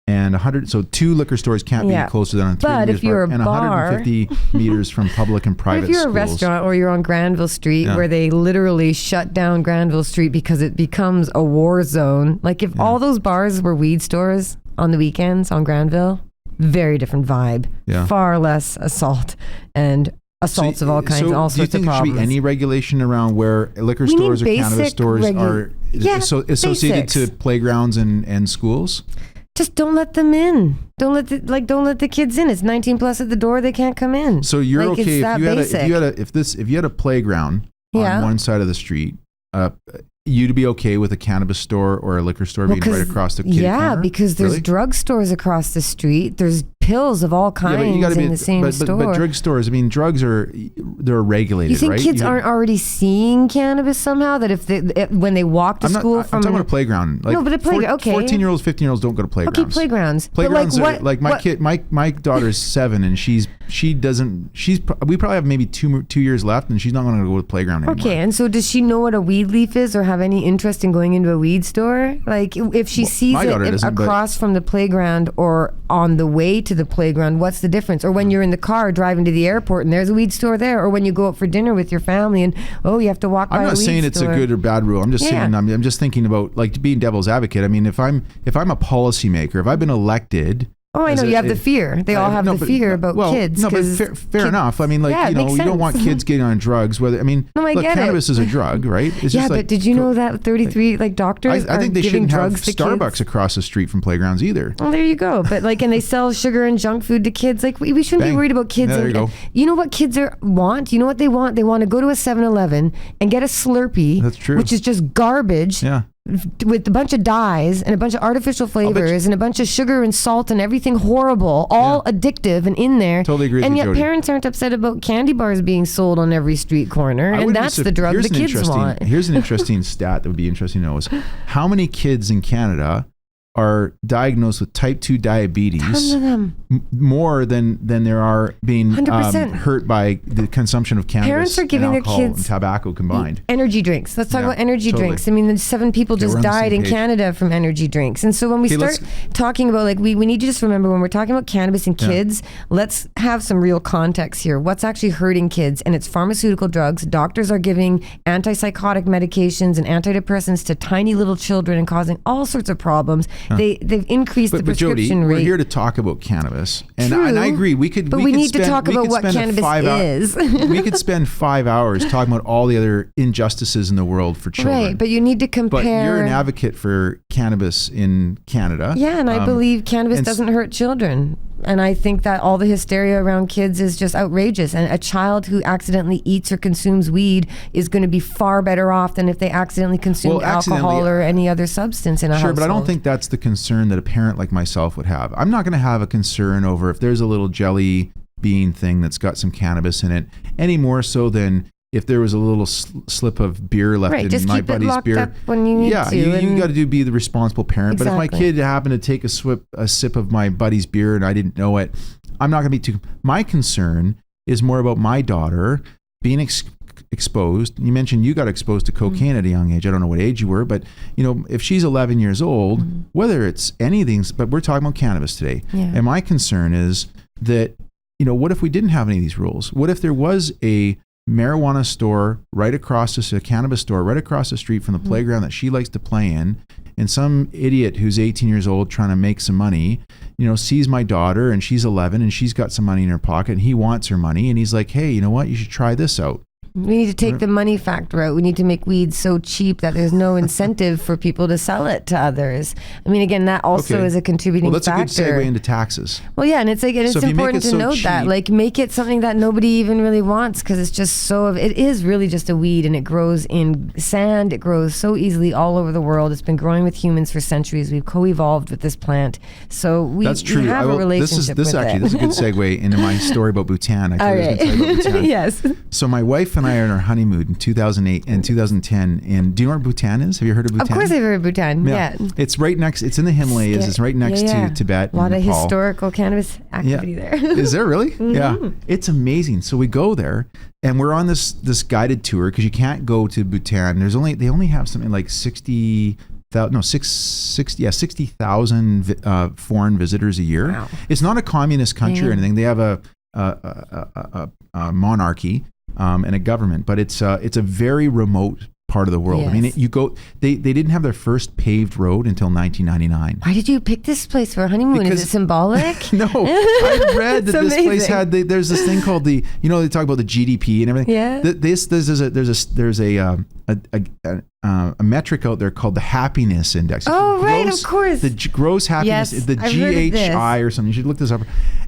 B: and 100. So 2 liquor stores can't be closer than 300 meters apart, and 150 meters from public and private schools.
C: If you're a restaurant or you're on Granville Street, where they literally shut down Granville Street because it becomes a war zone. Like if all those bars were weed stores on the weekends on Granville, very different vibe. Yeah. Far less assault and assaults of all kinds, all sorts of problems. Do you think there should be any
B: regulation around where liquor stores or cannabis stores are associated to playgrounds and schools?
C: Just don't let them in. Don't let the kids in. It's 19 plus at the door. They can't come in.
B: So you're okay if you had a playground on one side of the street. You'd be okay with a cannabis store or a liquor store being right across the kitty corner?
C: Yeah, because there's drugstores across the street. There's pills of all kinds in the same store.
B: But drug stores, I mean, drugs they're regulated,
C: you think
B: right?
C: Kids aren't already seeing cannabis somehow? That when they walk to school
B: I'm talking about a playground.
C: No, but a playground, okay.
B: 14-year-olds, 15-year-olds don't go to playgrounds.
C: Okay, playgrounds.
B: Playgrounds are, like my kid, my daughter's 7, and we probably have maybe 2 years left, and she's not going to go to the playground anymore.
C: Okay, and so does she know what a weed leaf is or have any interest in going into a weed store? Like if she sees it across from the playground or on the way to the playground, what's the difference? Or when you're in the car driving to the airport and there's a weed store there, or when you go out for dinner with your family and you have to walk by a weed store.
B: I'm not saying it's a good or bad rule. I'm just saying I'm just thinking about like being devil's advocate. I mean, if I'm a policymaker, if I've been elected.
C: Oh, I know. You have the fear. They all have the fear about kids.
B: No, but fair enough. I mean, you don't want kids getting on drugs. Cannabis is a drug, right? It's just
C: but did you know that 33 doctors
B: I think they shouldn't have Starbucks across the street from playgrounds either.
C: Well, there you go. But and they sell sugar and junk food to kids. Like we shouldn't be worried about kids.
B: Yeah, there you go.
C: You know what kids want? You know what they want? They want to go to a 7-Eleven and get a Slurpee.
B: That's true.
C: Which is just garbage.
B: Yeah.
C: with a bunch of dyes and a bunch of artificial flavors and a bunch of sugar and salt and everything horrible, all addictive and in there.
B: Totally agree with
C: and
B: you,
C: yet
B: Jodie.
C: parents aren't upset about candy bars being sold on every street corner. And that's the drug the kids want.
B: Here's an interesting stat that would be interesting to know is how many kids in Canada are diagnosed with type 2 diabetes.
C: Tons of them.
B: More than there are being
C: 100%.
B: hurt by the consumption of cannabis
C: Parents are giving
B: and
C: their
B: alcohol
C: kids
B: and tobacco combined.
C: Energy drinks. Let's talk about energy drinks. I mean, the 7 people just
B: we're on the
C: died
B: same
C: in
B: page.
C: Canada from energy drinks. And so when we start talking about, like, we need to just remember when we're talking about cannabis and kids, let's have some real context here. What's actually hurting kids? And it's pharmaceutical drugs. Doctors are giving antipsychotic medications and antidepressants to tiny little children and causing all sorts of problems. They've increased the prescription
B: Jodie,
C: rate.
B: we're here to talk about cannabis, and I agree. We could
C: need to
B: spend,
C: talk about what cannabis is.
B: We could spend 5 hours talking about all the other injustices in the world for children.
C: Right, but you need to compare.
B: But you're an advocate for cannabis in Canada.
C: Yeah, and I believe cannabis doesn't hurt children. And I think that all the hysteria around kids is just outrageous. And a child who accidentally eats or consumes weed is going to be far better off than if they accidentally consumed alcohol or any other substance in a household.
B: Sure, but I don't think that's the concern that a parent like myself would have. I'm not going to have a concern over if there's a little jelly bean thing that's got some cannabis in it, any more so than if there was a little slip of beer left in my buddy's beer.
C: Up when you need to.
B: You got to be the responsible parent.
C: Exactly.
B: But if my kid happened to take a sip of my buddy's beer and I didn't know it, I'm not going to be too. My concern is more about my daughter being exposed. You mentioned you got exposed to cocaine at a young age. I don't know what age you were, but if she's 11 years old, whether it's anything, but we're talking about cannabis today.
C: Yeah.
B: And my concern is that, what if we didn't have any of these rules? What if there was a marijuana store right across a cannabis store right across the street from the playground that she likes to play in, and some idiot who's 18 years old trying to make some money, sees my daughter and she's 11 and she's got some money in her pocket and he wants her money and he's like, hey, you know what? You should try this out.
C: We need to take the money factor out. We need to make weed so cheap that there's no incentive for people to sell it to others. I mean, again, that also is a contributing factor.
B: Well, that's a good segue into taxes.
C: Well, yeah, and it's important to note that, like, make it something that nobody even really wants, because it's just it is really just a weed, and it grows in sand. It grows so easily all over the world. It's been growing with humans for centuries. We've co-evolved with this plant, so
B: that's true.
C: We have a relationship with it.
B: This is a good segue into my story about Bhutan. I told you I was going to tell you about Bhutan.
C: Yes.
B: So my wife and I are on our honeymoon in 2008 and 2010. And do you know where Bhutan is? Have you heard of Bhutan?
C: Of course I've heard of Bhutan, yeah.
B: It's right next, it's in the Himalayas. It's right next to Tibet.
C: A lot of
B: Nepal.
C: historical cannabis activity there.
B: Is there really? Yeah. It's amazing. So we go there and we're on this guided tour because you can't go to Bhutan. They only have something like 60,000 foreign visitors a year.
C: Wow.
B: It's not a communist country or anything. They have a monarchy and a government, but it's a very remote part of the world.
C: Yes.
B: I mean, they didn't have their first paved road until 1999.
C: Why did you pick this place for a honeymoon? Is it symbolic?
B: No, I read that this
C: amazing.
B: place had. There's this thing called they talk about the GDP and everything.
C: Yeah.
B: There's a metric out there called the happiness index.
C: Oh, right, of course.
B: The gross happiness,
C: Yes,
B: the
C: I've heard of this.
B: GHI or something. You should look this up.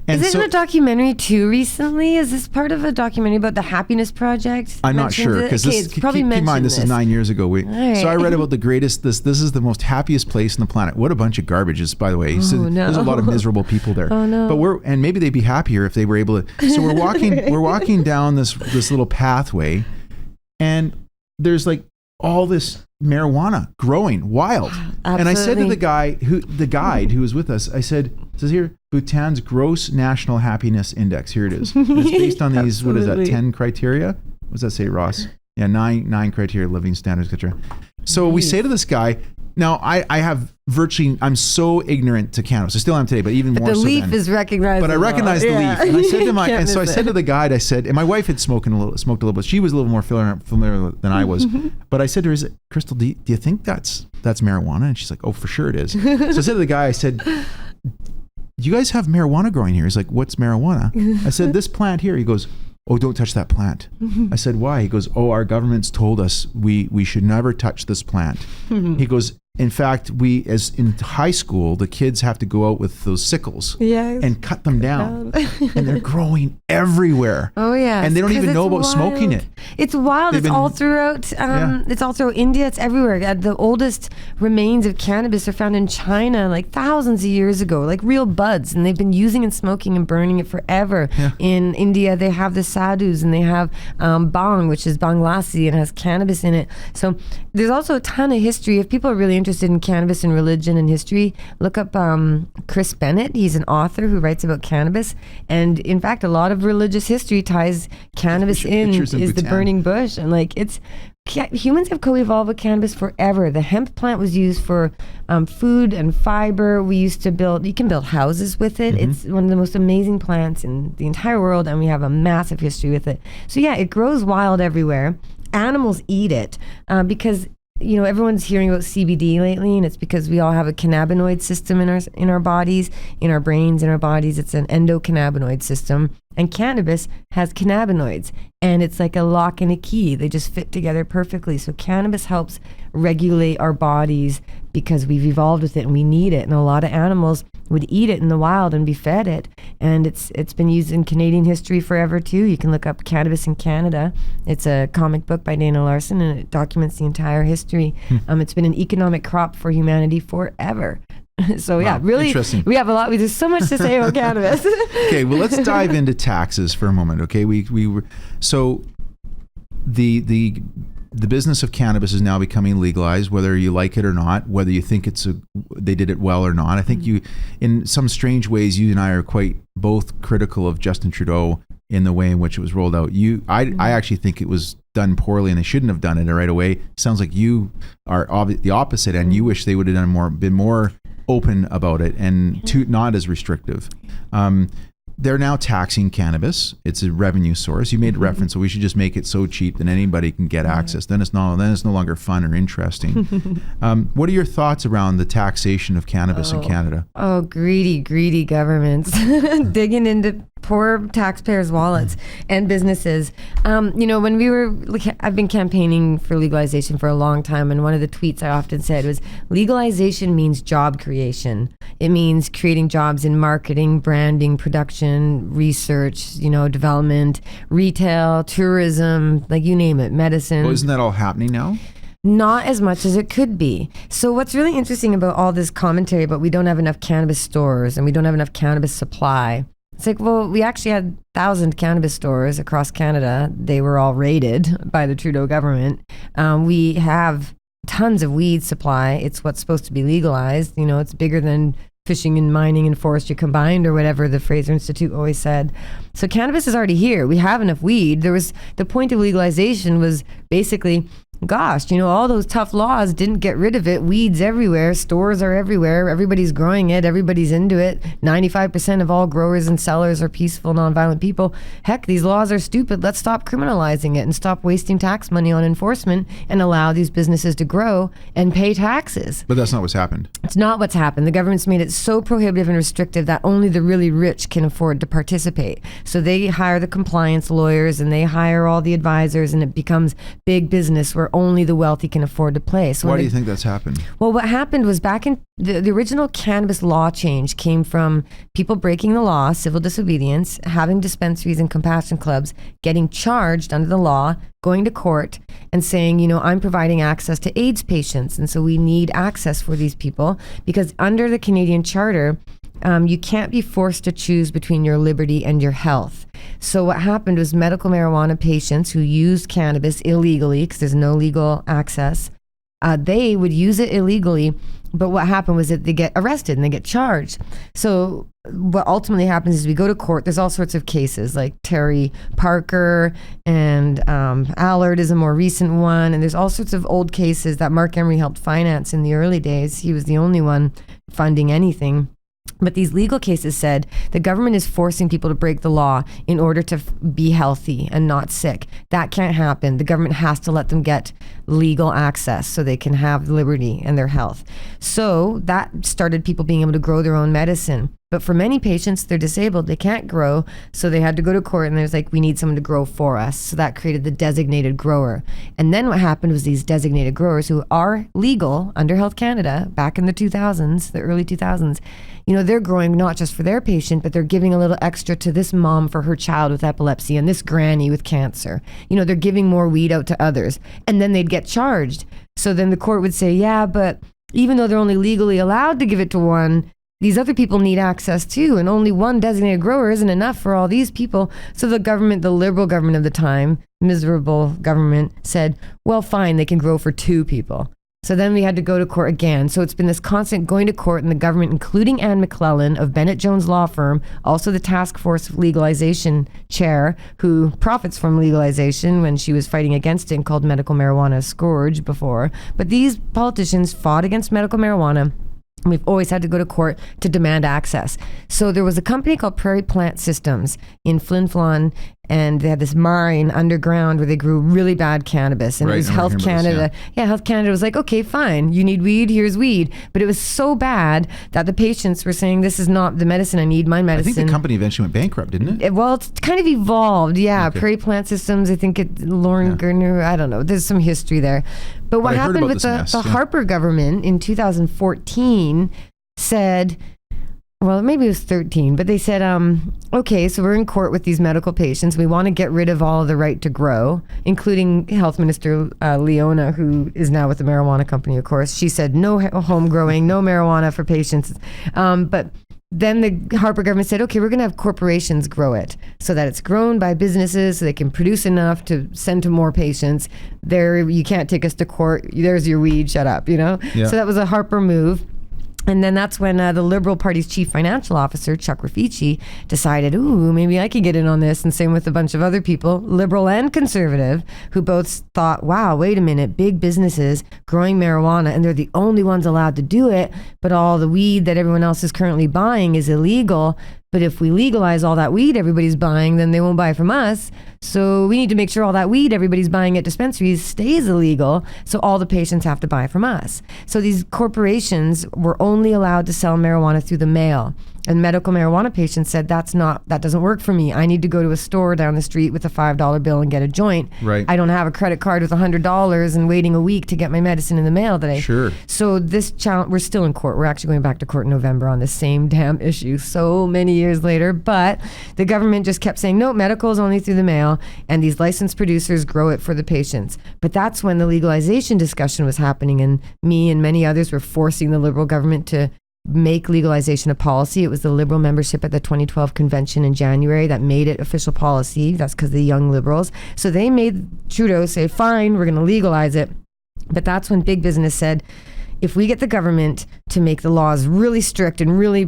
B: And
C: Is it in a documentary too recently? Is this part of a documentary about the Happiness Project?
B: I'm not sure because keep in mind this is 9 years ago. So I read about the greatest. This is the most happiest place on the planet. What a bunch of garbage is, by the way. So there's a lot of miserable people there.
C: Oh no!
B: But maybe they'd be happier if they were able to. So we're walking down this little pathway, and there's like all this marijuana growing wild.
C: Absolutely.
B: And I said to the guide who was with us, I said, it says here, Bhutan's gross national happiness index. Here it is. And it's based on these, what is that, 10 criteria? What does that say, Ross? Yeah, nine criteria, living standards, etc. So we say to this guy, now I have I'm so ignorant to cannabis. I still am today, but even more so
C: the leaf
B: then.
C: is recognized.
B: But I recognize the leaf. And I said to I said to the guide, and my wife had smoked a little bit. She was a little more familiar than I was. But I said to her, Crystal, do you think that's marijuana? And she's like, oh, for sure it is. So I said to the guy, I said, do you guys have marijuana growing here? He's like, what's marijuana? I said, this plant here. He goes, oh, don't touch that plant. I said, why? He goes, oh, our government's told us we should never touch this plant. He goes, In fact, we, as in high school, the kids have to go out with those sickles and cut them down. And they're growing everywhere.
C: Oh, yeah.
B: And they don't even know about smoking it.
C: It's wild. It's all throughout it's all throughout India. It's everywhere. The oldest remains of cannabis are found in China like thousands of years ago, like real buds. And they've been using and smoking and burning it forever.
B: Yeah.
C: In India, they have the sadhus, and they have bhang, which is banglasi, and has cannabis in it. So there's also a ton of history. If people are really interested in cannabis and religion and history, look up Chris Bennett. He's an author who writes about cannabis, and in fact a lot of religious history ties cannabis in is the burning bush. And like, it's humans have co-evolved with cannabis forever. The hemp plant was used for food and fiber. We used to you can build houses with it. It's one of the most amazing plants in the entire world, and we have a massive history with it. So yeah, it grows wild everywhere. Animals eat it because everyone's hearing about CBD lately, and it's because we all have a cannabinoid system in our bodies, in our brains, in our bodies. It's an endocannabinoid system, and cannabis has cannabinoids, and it's like a lock and a key. They just fit together perfectly. So cannabis helps regulate our bodies because we've evolved with it and we need it. And a lot of animals would eat it in the wild and be fed it. And it's been used in Canadian history forever too. You can look up Cannabis in Canada. It's a comic book by Dana Larson, and it documents the entire history. It's been an economic crop for humanity forever. So yeah, really, we have a lot. There's so much to say about cannabis.
B: Okay, well, let's dive into taxes for a moment. Okay, we were so the business of cannabis is now becoming legalized, whether you like it or not, whether you think they did it well or not. I think you, in some strange ways, you and I are quite both critical of Justin Trudeau in the way in which it was rolled out. I actually think it was done poorly, and they shouldn't have done it right away. Sounds like you are the opposite, and you wish they would have been more open about it and not as restrictive. They're now taxing cannabis. It's a revenue source. You made a reference, so we should just make it so cheap that anybody can get access. Then it's no longer fun or interesting. What are your thoughts around the taxation of cannabis in Canada?
C: Oh, greedy governments digging into poor taxpayers' wallets and businesses. When I've been campaigning for legalization for a long time, and one of the tweets I often said was, legalization means job creation. It means creating jobs in marketing, branding, production, research, development, retail, tourism, like you name it, medicine.
B: Well, isn't that all happening now?
C: Not as much as it could be. So what's really interesting about all this commentary about we don't have enough cannabis stores and we don't have enough cannabis supply, it's like, well, we actually had 1,000 cannabis stores across Canada. They were all raided by the Trudeau government. We have tons of weed supply. It's what's supposed to be legalized. It's bigger than fishing and mining and forestry combined, or whatever the Fraser Institute always said. So cannabis is already here. We have enough weed. The point of legalization was basically, gosh, all those tough laws didn't get rid of it. Weeds everywhere. Stores are everywhere. Everybody's growing it. Everybody's into it. 95% of all growers and sellers are peaceful, nonviolent people. Heck, these laws are stupid. Let's stop criminalizing it and stop wasting tax money on enforcement and allow these businesses to grow and pay taxes.
B: But that's not what's happened.
C: It's not what's happened. The government's made it so prohibitive and restrictive that only the really rich can afford to participate. So they hire the compliance lawyers and they hire all the advisors, and it becomes big business where only the wealthy can afford to play. So
B: why do you think that's happened?
C: Well, what happened was back in the original cannabis law change came from people breaking the law, civil disobedience, having dispensaries and compassion clubs, getting charged under the law, going to court and saying, I'm providing access to AIDS patients. And so we need access for these people because under the Canadian Charter, you can't be forced to choose between your liberty and your health. So what happened was medical marijuana patients who used cannabis illegally, because there's no legal access, they would use it illegally. But what happened was that they get arrested and they get charged. So what ultimately happens is we go to court. There's all sorts of cases like Terry Parker and Allard is a more recent one. And there's all sorts of old cases that Mark Emery helped finance in the early days. He was the only one funding anything. But these legal cases said the government is forcing people to break the law in order to be healthy and not sick. That can't happen. The government has to let them get legal access so they can have liberty and their health. So that started people being able to grow their own medicine. But for many patients, they're disabled. They can't grow. So they had to go to court and there's like, we need someone to grow for us. So that created the designated grower. And then what happened was these designated growers who are legal under Health Canada back in the 2000s, the early 2000s, they're growing not just for their patient, but they're giving a little extra to this mom for her child with epilepsy and this granny with cancer. They're giving more weed out to others. And then they'd get charged. So then the court would say, yeah, but even though they're only legally allowed to give it to one, these other people need access too. And only one designated grower isn't enough for all these people. So the government, the Liberal government of the time, miserable government, said, well, fine, they can grow for 2 people. So then we had to go to court again. So it's been this constant going to court, and the government, including Anne McClellan of Bennett Jones Law Firm, also the task force legalization chair, who profits from legalization when she was fighting against it and called medical marijuana a scourge before. But these politicians fought against medical marijuana. We've always had to go to court to demand access. So there was a company called Prairie Plant Systems in Flin Flon, and they had this mine underground where they grew really bad cannabis. And it was Health Canada. Health Canada was like, okay, fine, you need weed, here's weed. But it was so bad that the patients were saying, this is not the medicine I need, my medicine.
B: I think the company eventually went bankrupt, didn't it?
C: Well, it's kind of evolved, yeah. Okay. Prairie Plant Systems, I think Lauren Gardner, I don't know. There's some history there. But what happened with the Harper government in 2014 said, well, maybe it was 13, but they said, okay, so we're in court with these medical patients. We want to get rid of all of the right to grow, including Health Minister Leona, who is now with the marijuana company, of course. She said no home growing, no marijuana for patients. But then the Harper government said, okay, we're going to have corporations grow it so that it's grown by businesses so they can produce enough to send to more patients. There, you can't take us to court. There's your weed, shut up, Yeah. So that was a Harper move. And then that's when the Liberal Party's chief financial officer, Chuck Raffici, decided, ooh, maybe I could get in on this. And same with a bunch of other people, liberal and conservative, who both thought, wow, wait a minute, big businesses growing marijuana, and they're the only ones allowed to do it, but all the weed that everyone else is currently buying is illegal. But if we legalize all that weed everybody's buying, then they won't buy from us. So we need to make sure all that weed everybody's buying at dispensaries stays illegal, so all the patients have to buy from us. So these corporations were only allowed to sell marijuana through the mail. And medical marijuana patients said, that doesn't work for me. I need to go to a store down the street with a $5 bill and get a joint.
B: Right.
C: I don't have a credit card with $100 and waiting a week to get my medicine in the mail that I...
B: Sure.
C: So this challenge, we're still in court. We're actually going back to court in November on the same damn issue so many years later. But the government just kept saying, no, medical is only through the mail, and these licensed producers grow it for the patients. But that's when the legalization discussion was happening, and me and many others were forcing the Liberal government to make legalization a policy. It was the Liberal membership at the 2012 convention in January that made it official policy. That's because the young Liberals. So they made Trudeau say, fine, we're going to legalize it. But that's when big business said, if we get the government to make the laws really strict and really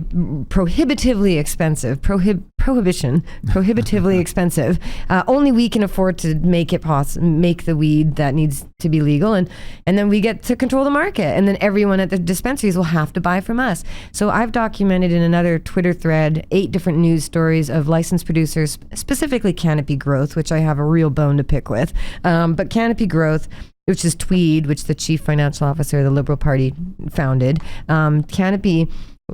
C: prohibitively expensive, prohibitively expensive, only we can afford to make it make the weed that needs to be legal, and then we get to control the market, and then everyone at the dispensaries will have to buy from us. So I've documented in another Twitter thread 8 different news stories of licensed producers, specifically Canopy Growth, which I have a real bone to pick with, but Canopy Growth, which is Tweed, which the chief financial officer of the Liberal Party founded. Canopy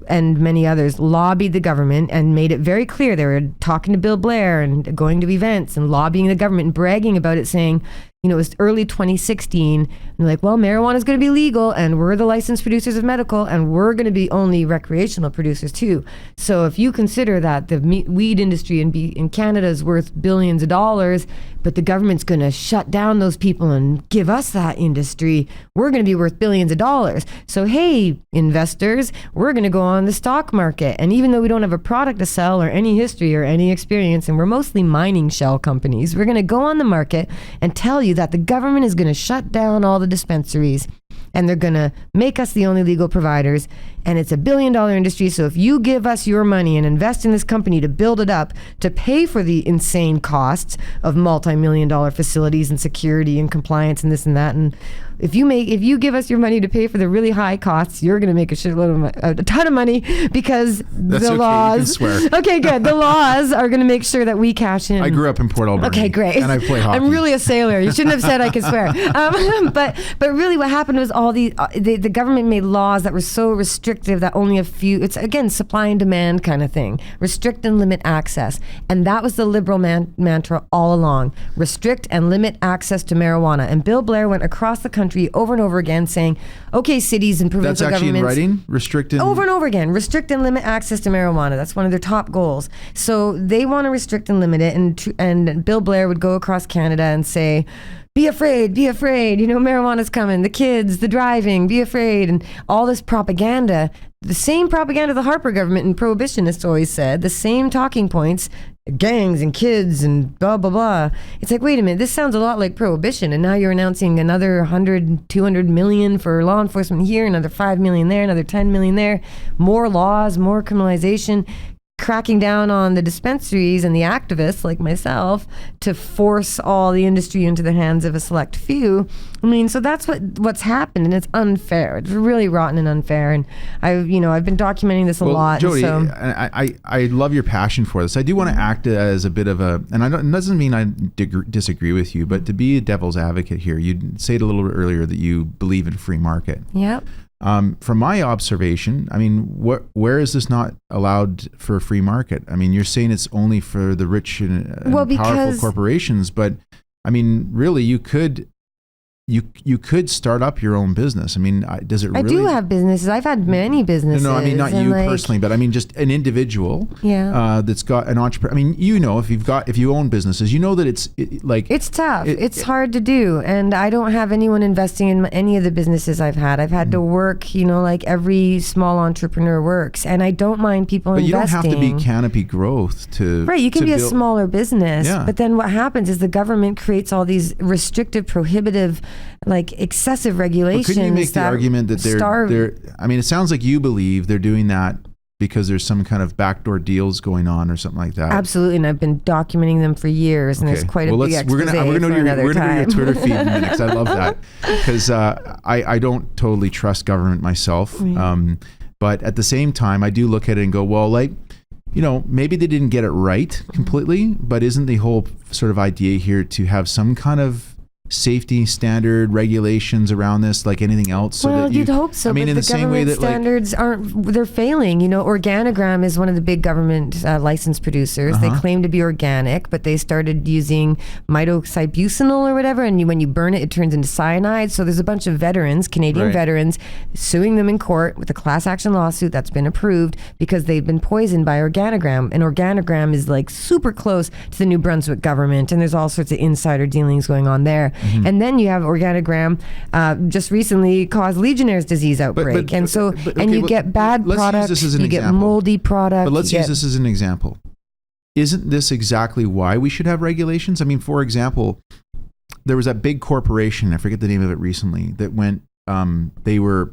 C: and many others lobbied the government and made it very clear. They were talking to Bill Blair and going to events and lobbying the government and bragging about it, saying, it was early 2016, and they're like, well, marijuana is going to be legal, and we're the licensed producers of medical, and we're going to be only recreational producers too. So if you consider that the weed industry in Canada is worth billions of dollars, but the government's going to shut down those people and give us that industry, we're going to be worth billions of dollars. So hey, investors, we're going to go on the stock market. And even though we don't have a product to sell or any history or any experience, and we're mostly mining shell companies, we're going to go on the market and tell you that the government is going to shut down all the dispensaries, and they're going to make us the only legal providers, and it's $1 billion industry. So if you give us your money and invest in this company to build it up, to pay for the insane costs of multi-million-dollar facilities and security and compliance and this and that, and if you give us your money to pay for the really high costs, you're going to make a ton of money, because the laws. You can swear. Okay, good. The laws are going to make sure that we cash in.
B: I grew up in Port Alberni.
C: Okay, great.
B: And I play hockey.
C: I'm really a sailor. You shouldn't have said I could swear. But really, what happened was all the government made laws that were so restrictive restrictive that only a few, it's again, supply and demand kind of thing. Restrict and limit access. And that was the Liberal mantra all along. Restrict and limit access to marijuana. And Bill Blair went across the country over and over again saying, okay, cities and provincial
B: That's actually
C: governments.
B: in writing? Restrict and...
C: Over and over again. Restrict and limit access to marijuana. That's one of their top goals. So they want to restrict and limit it. And Bill Blair would go across Canada and say, be afraid, marijuana's coming, the kids, the driving, be afraid, and all this propaganda, the same propaganda the Harper government and prohibitionists always said, the same talking points, gangs and kids and blah, blah, blah. It's like, wait a minute, this sounds a lot like prohibition, and now you're announcing another 100, 200 million for law enforcement here, another 5 million there, another 10 million there, more laws, more criminalization, cracking down on the dispensaries and the activists like myself to force all the industry into the hands of a select few. I mean, so that's what's happened, and it's unfair. It's really rotten and unfair. And I've been documenting this a lot.
B: Jodie,
C: so.
B: I love your passion for this. I do want to act as a bit of a, and it doesn't mean I disagree with you, but to be a devil's advocate here, you said a little bit earlier that you believe in free market.
C: Yep.
B: From my observation, I mean, where is this not allowed for a free market? I mean, you're saying it's only for the rich and powerful corporations, but I mean, really, you could start up your own business. I mean, does it really? I do
C: have businesses. I've had many businesses.
B: No, I mean, not you personally, but I mean, just an individual that's got an entrepreneur. I mean, if you own businesses, you know that it's tough. It's
C: hard to do. And I don't have anyone investing in any of the businesses I've had. I've had to work, like every small entrepreneur works. And I don't mind people investing.
B: But you don't have to be Canopy Growth to...
C: Right, you can be a smaller business. Yeah. But then what happens is the government creates all these restrictive, prohibitive, excessive regulations.
B: But couldn't you make the argument that they're I mean, it sounds like you believe they're doing that because there's some kind of backdoor deals going on or something like that.
C: Absolutely, and I've been documenting them for years, and there's quite a big expose
B: we're gonna do your Twitter feed in a minute, because I love that, because I don't totally trust government myself, but at the same time, I do look at it and go, well, maybe they didn't get it right completely, but isn't the whole sort of idea here to have some kind of safety standard regulations around this, like anything else?
C: Well, you'd hope so. I mean, in the same way that standards they're failing. Organigram is one of the big government licensed producers. They claim to be organic, but they started using mitoxybutanol or whatever, and when you burn it, it turns into cyanide. So there's a bunch of veterans, Canadian veterans, suing them in court with a class action lawsuit that's been approved because they've been poisoned by Organigram. And Organigram is super close to the New Brunswick government, and there's all sorts of insider dealings going on there. Mm-hmm. And then you have Organigram just recently caused Legionnaire's disease outbreak. You get bad products, you get moldy products.
B: But let's use this as an example. Isn't this exactly why we should have regulations? I mean, for example, there was that big corporation, I forget the name of it recently, that went, they were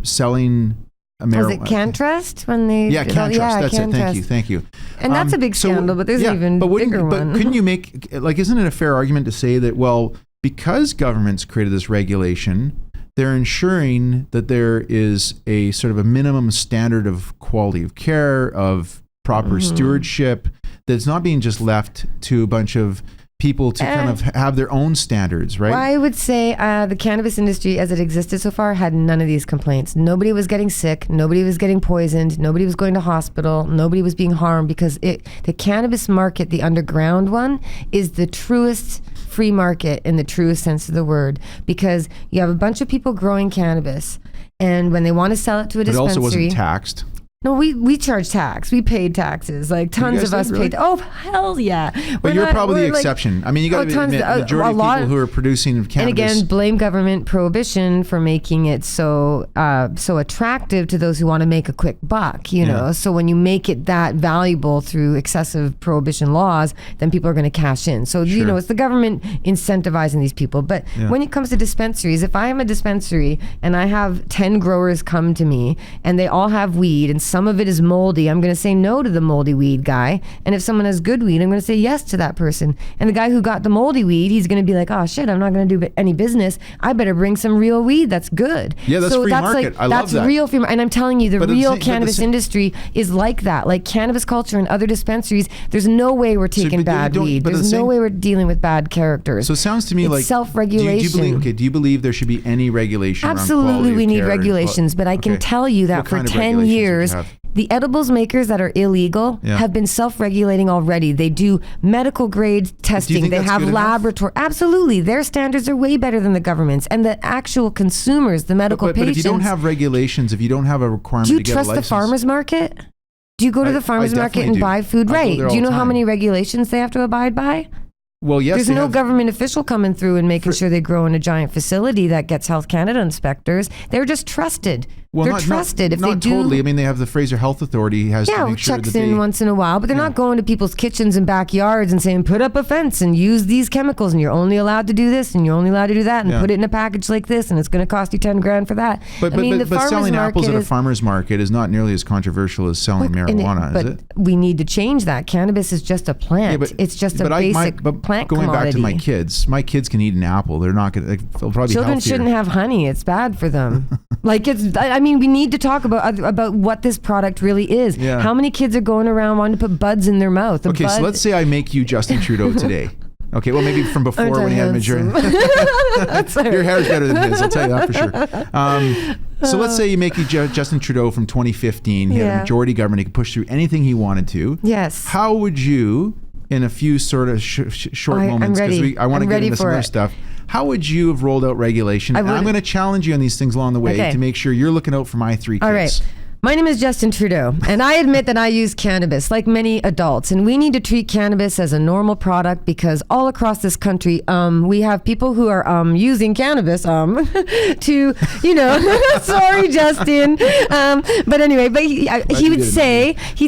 B: selling...
C: Was it CanTrust when they?
B: Yeah, CanTrust. That's
C: CanTrust.
B: It. Thank you.
C: And that's a big scandal, but there's an even bigger one.
B: But couldn't you make, isn't it a fair argument to say that, well, because governments created this regulation, they're ensuring that there is a sort of a minimum standard of quality of care, of proper stewardship, that's not being just left to a bunch of people to kind of have their own standards, right?
C: Well, I would say the cannabis industry as it existed so far had none of these complaints. Nobody was getting sick. Nobody was getting poisoned. Nobody was going to hospital. Nobody was being harmed because the cannabis market, the underground one, is the truest free market in the truest sense of the word, because you have a bunch of people growing cannabis, and when they want to sell it to a dispensary...
B: It also wasn't taxed.
C: No, we charge tax. We paid taxes. Tons of us paid. Oh, hell yeah.
B: But you're probably the exception. I mean, you got to admit, the majority of people who are producing cannabis.
C: And again, blame government prohibition for making it so attractive to those who want to make a quick buck, you know. So when you make it that valuable through excessive prohibition laws, then people are going to cash in. So, it's the government incentivizing these people. But when it comes to dispensaries, if I am a dispensary and I have 10 growers come to me and they all have weed and Some of it is moldy. I'm going to say no to the moldy weed guy. And if someone has good weed, I'm going to say yes to that person. And the guy who got the moldy weed, he's going to be like, oh shit, I'm not going to do any business. I better bring some real weed that's good.
B: Yeah, that's free market. I love that.
C: That's real free market. And I'm telling you, the real cannabis industry is like that. Like Cannabis Culture and other dispensaries, there's no way we're taking bad weed. There's no way we're dealing with bad characters.
B: So it sounds to me like
C: self-regulation.
B: Do you believe there should be any regulation?
C: Absolutely, we need regulations. But I can tell you that for 10 years, the edibles makers that are illegal have been self-regulating already. They do medical grade testing. They have laboratory. Absolutely. Their standards are way better than the government's. And the actual consumers, the medical patients.
B: But if you don't have regulations, if you don't have a requirement to get a license.
C: Do you trust the farmer's market? Do you go to the farmer's market and buy food? Right. Do you know how many regulations they have to abide by?
B: Well, yes.
C: There's no government official coming through and making sure they grow in a giant facility that gets Health Canada inspectors. They're just trusted.
B: Well,
C: they're trusted.
B: Not totally. I mean, they have the Fraser Health Authority has to make sure that
C: checks in once in a while, but they're not going to people's kitchens and backyards and saying, put up a fence and use these chemicals and you're only allowed to do this and you're only allowed to do that and put it in a package like this and it's going to cost you 10 grand for that.
B: But selling apples at a farmer's market is not nearly as controversial as selling marijuana, is it?
C: But we need to change that. Cannabis is just a plant. It's just a basic plant
B: going
C: commodity.
B: Back to my kids can eat an apple. They're not going to, they'll probably be
C: Children
B: healthier.
C: Shouldn't have honey. It's bad for them. We need to talk about what this product really is.
B: Yeah.
C: How many kids are going around wanting to put buds in their mouth?
B: So let's say I make you Justin Trudeau today. Okay, well maybe from before when he had majority. Your hair's better than his, I'll tell you that for sure. So let's say you make you Justin Trudeau from 2015. He had a majority government. He could push through anything he wanted to.
C: Yes.
B: How would you, in a few sort of short moments, because I want to get into some other stuff, how would you have rolled out regulation? And I'm going to challenge you on these things along the way to make sure you're looking out for my three kids.
C: All right. My name is Justin Trudeau, and I admit that I use cannabis like many adults, and we need to treat cannabis as a normal product because all across this country, we have people who are using cannabis to, sorry, Justin. But anyway, he'd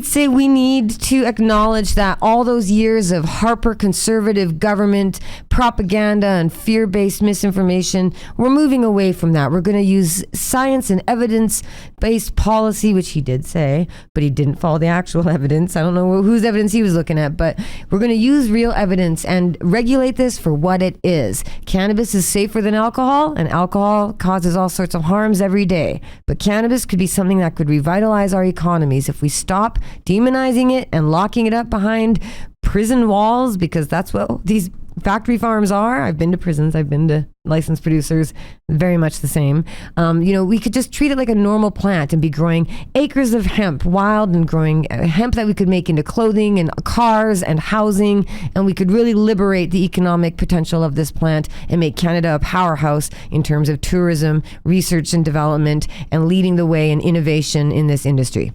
C: say we need to acknowledge that all those years of Harper conservative government propaganda and fear-based misinformation, we're moving away from that. We're going to use science and evidence-based policy, which he did say, but he didn't follow the actual evidence. I don't know whose evidence he was looking at, but we're going to use real evidence and regulate this for what it is. Cannabis is safer than alcohol, and alcohol causes all sorts of harms every day. But cannabis could be something that could revitalize our economies if we stop demonizing it and locking it up behind prison walls, because that's what these factory farms are. I've been to prisons. I've been to licensed producers. Very much the same. We could just treat it like a normal plant and be growing acres of hemp, wild, and growing hemp that we could make into clothing and cars and housing. And we could really liberate the economic potential of this plant and make Canada a powerhouse in terms of tourism, research and development, and leading the way in innovation in this industry.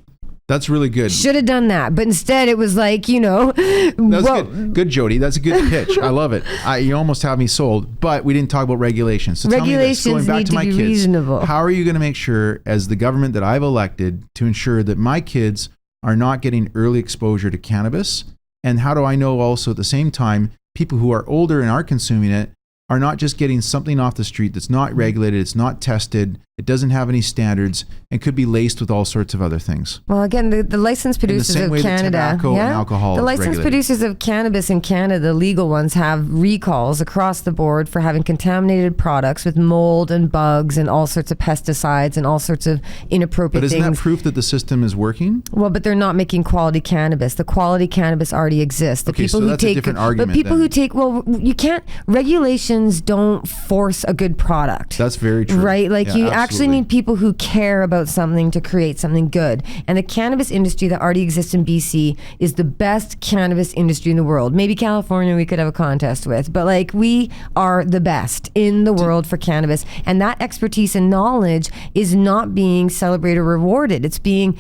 B: That's really good.
C: Should have done that, but instead it was like,
B: That's good. Good, Jodie. That's a good pitch. I love it. You almost have me sold, but we didn't talk about regulations. So
C: regulations
B: tell me this, going back
C: need
B: to my
C: be
B: kids,
C: reasonable.
B: How are you going to make sure, as the government that I've elected, to ensure that my kids are not getting early exposure to cannabis? And how do I know also at the same time, people who are older and are consuming it are not just getting something off the street that's not regulated, it's not tested, it doesn't have any standards, and could be laced with all sorts of other things.
C: Well, again, the licensed producers of Canada,
B: tobacco and alcohol
C: the licensed producers of cannabis in Canada, the legal ones, have recalls across the board for having contaminated products with mold and bugs and all sorts of pesticides and all sorts of inappropriate things.
B: But isn't that proof that the system is working?
C: Well, but they're not making quality cannabis. The quality cannabis already exists. The people
B: so
C: who
B: that's
C: take,
B: a different argument.
C: But people who take, you can't. Regulations don't force a good product.
B: That's very true.
C: Right? Like you
B: absolutely.
C: Actually need people who care about something to create something good. And the cannabis industry that already exists in BC is the best cannabis industry in the world. Maybe California we could have a contest with, but we are the best in the world for cannabis. And that expertise and knowledge is not being celebrated or rewarded. It's being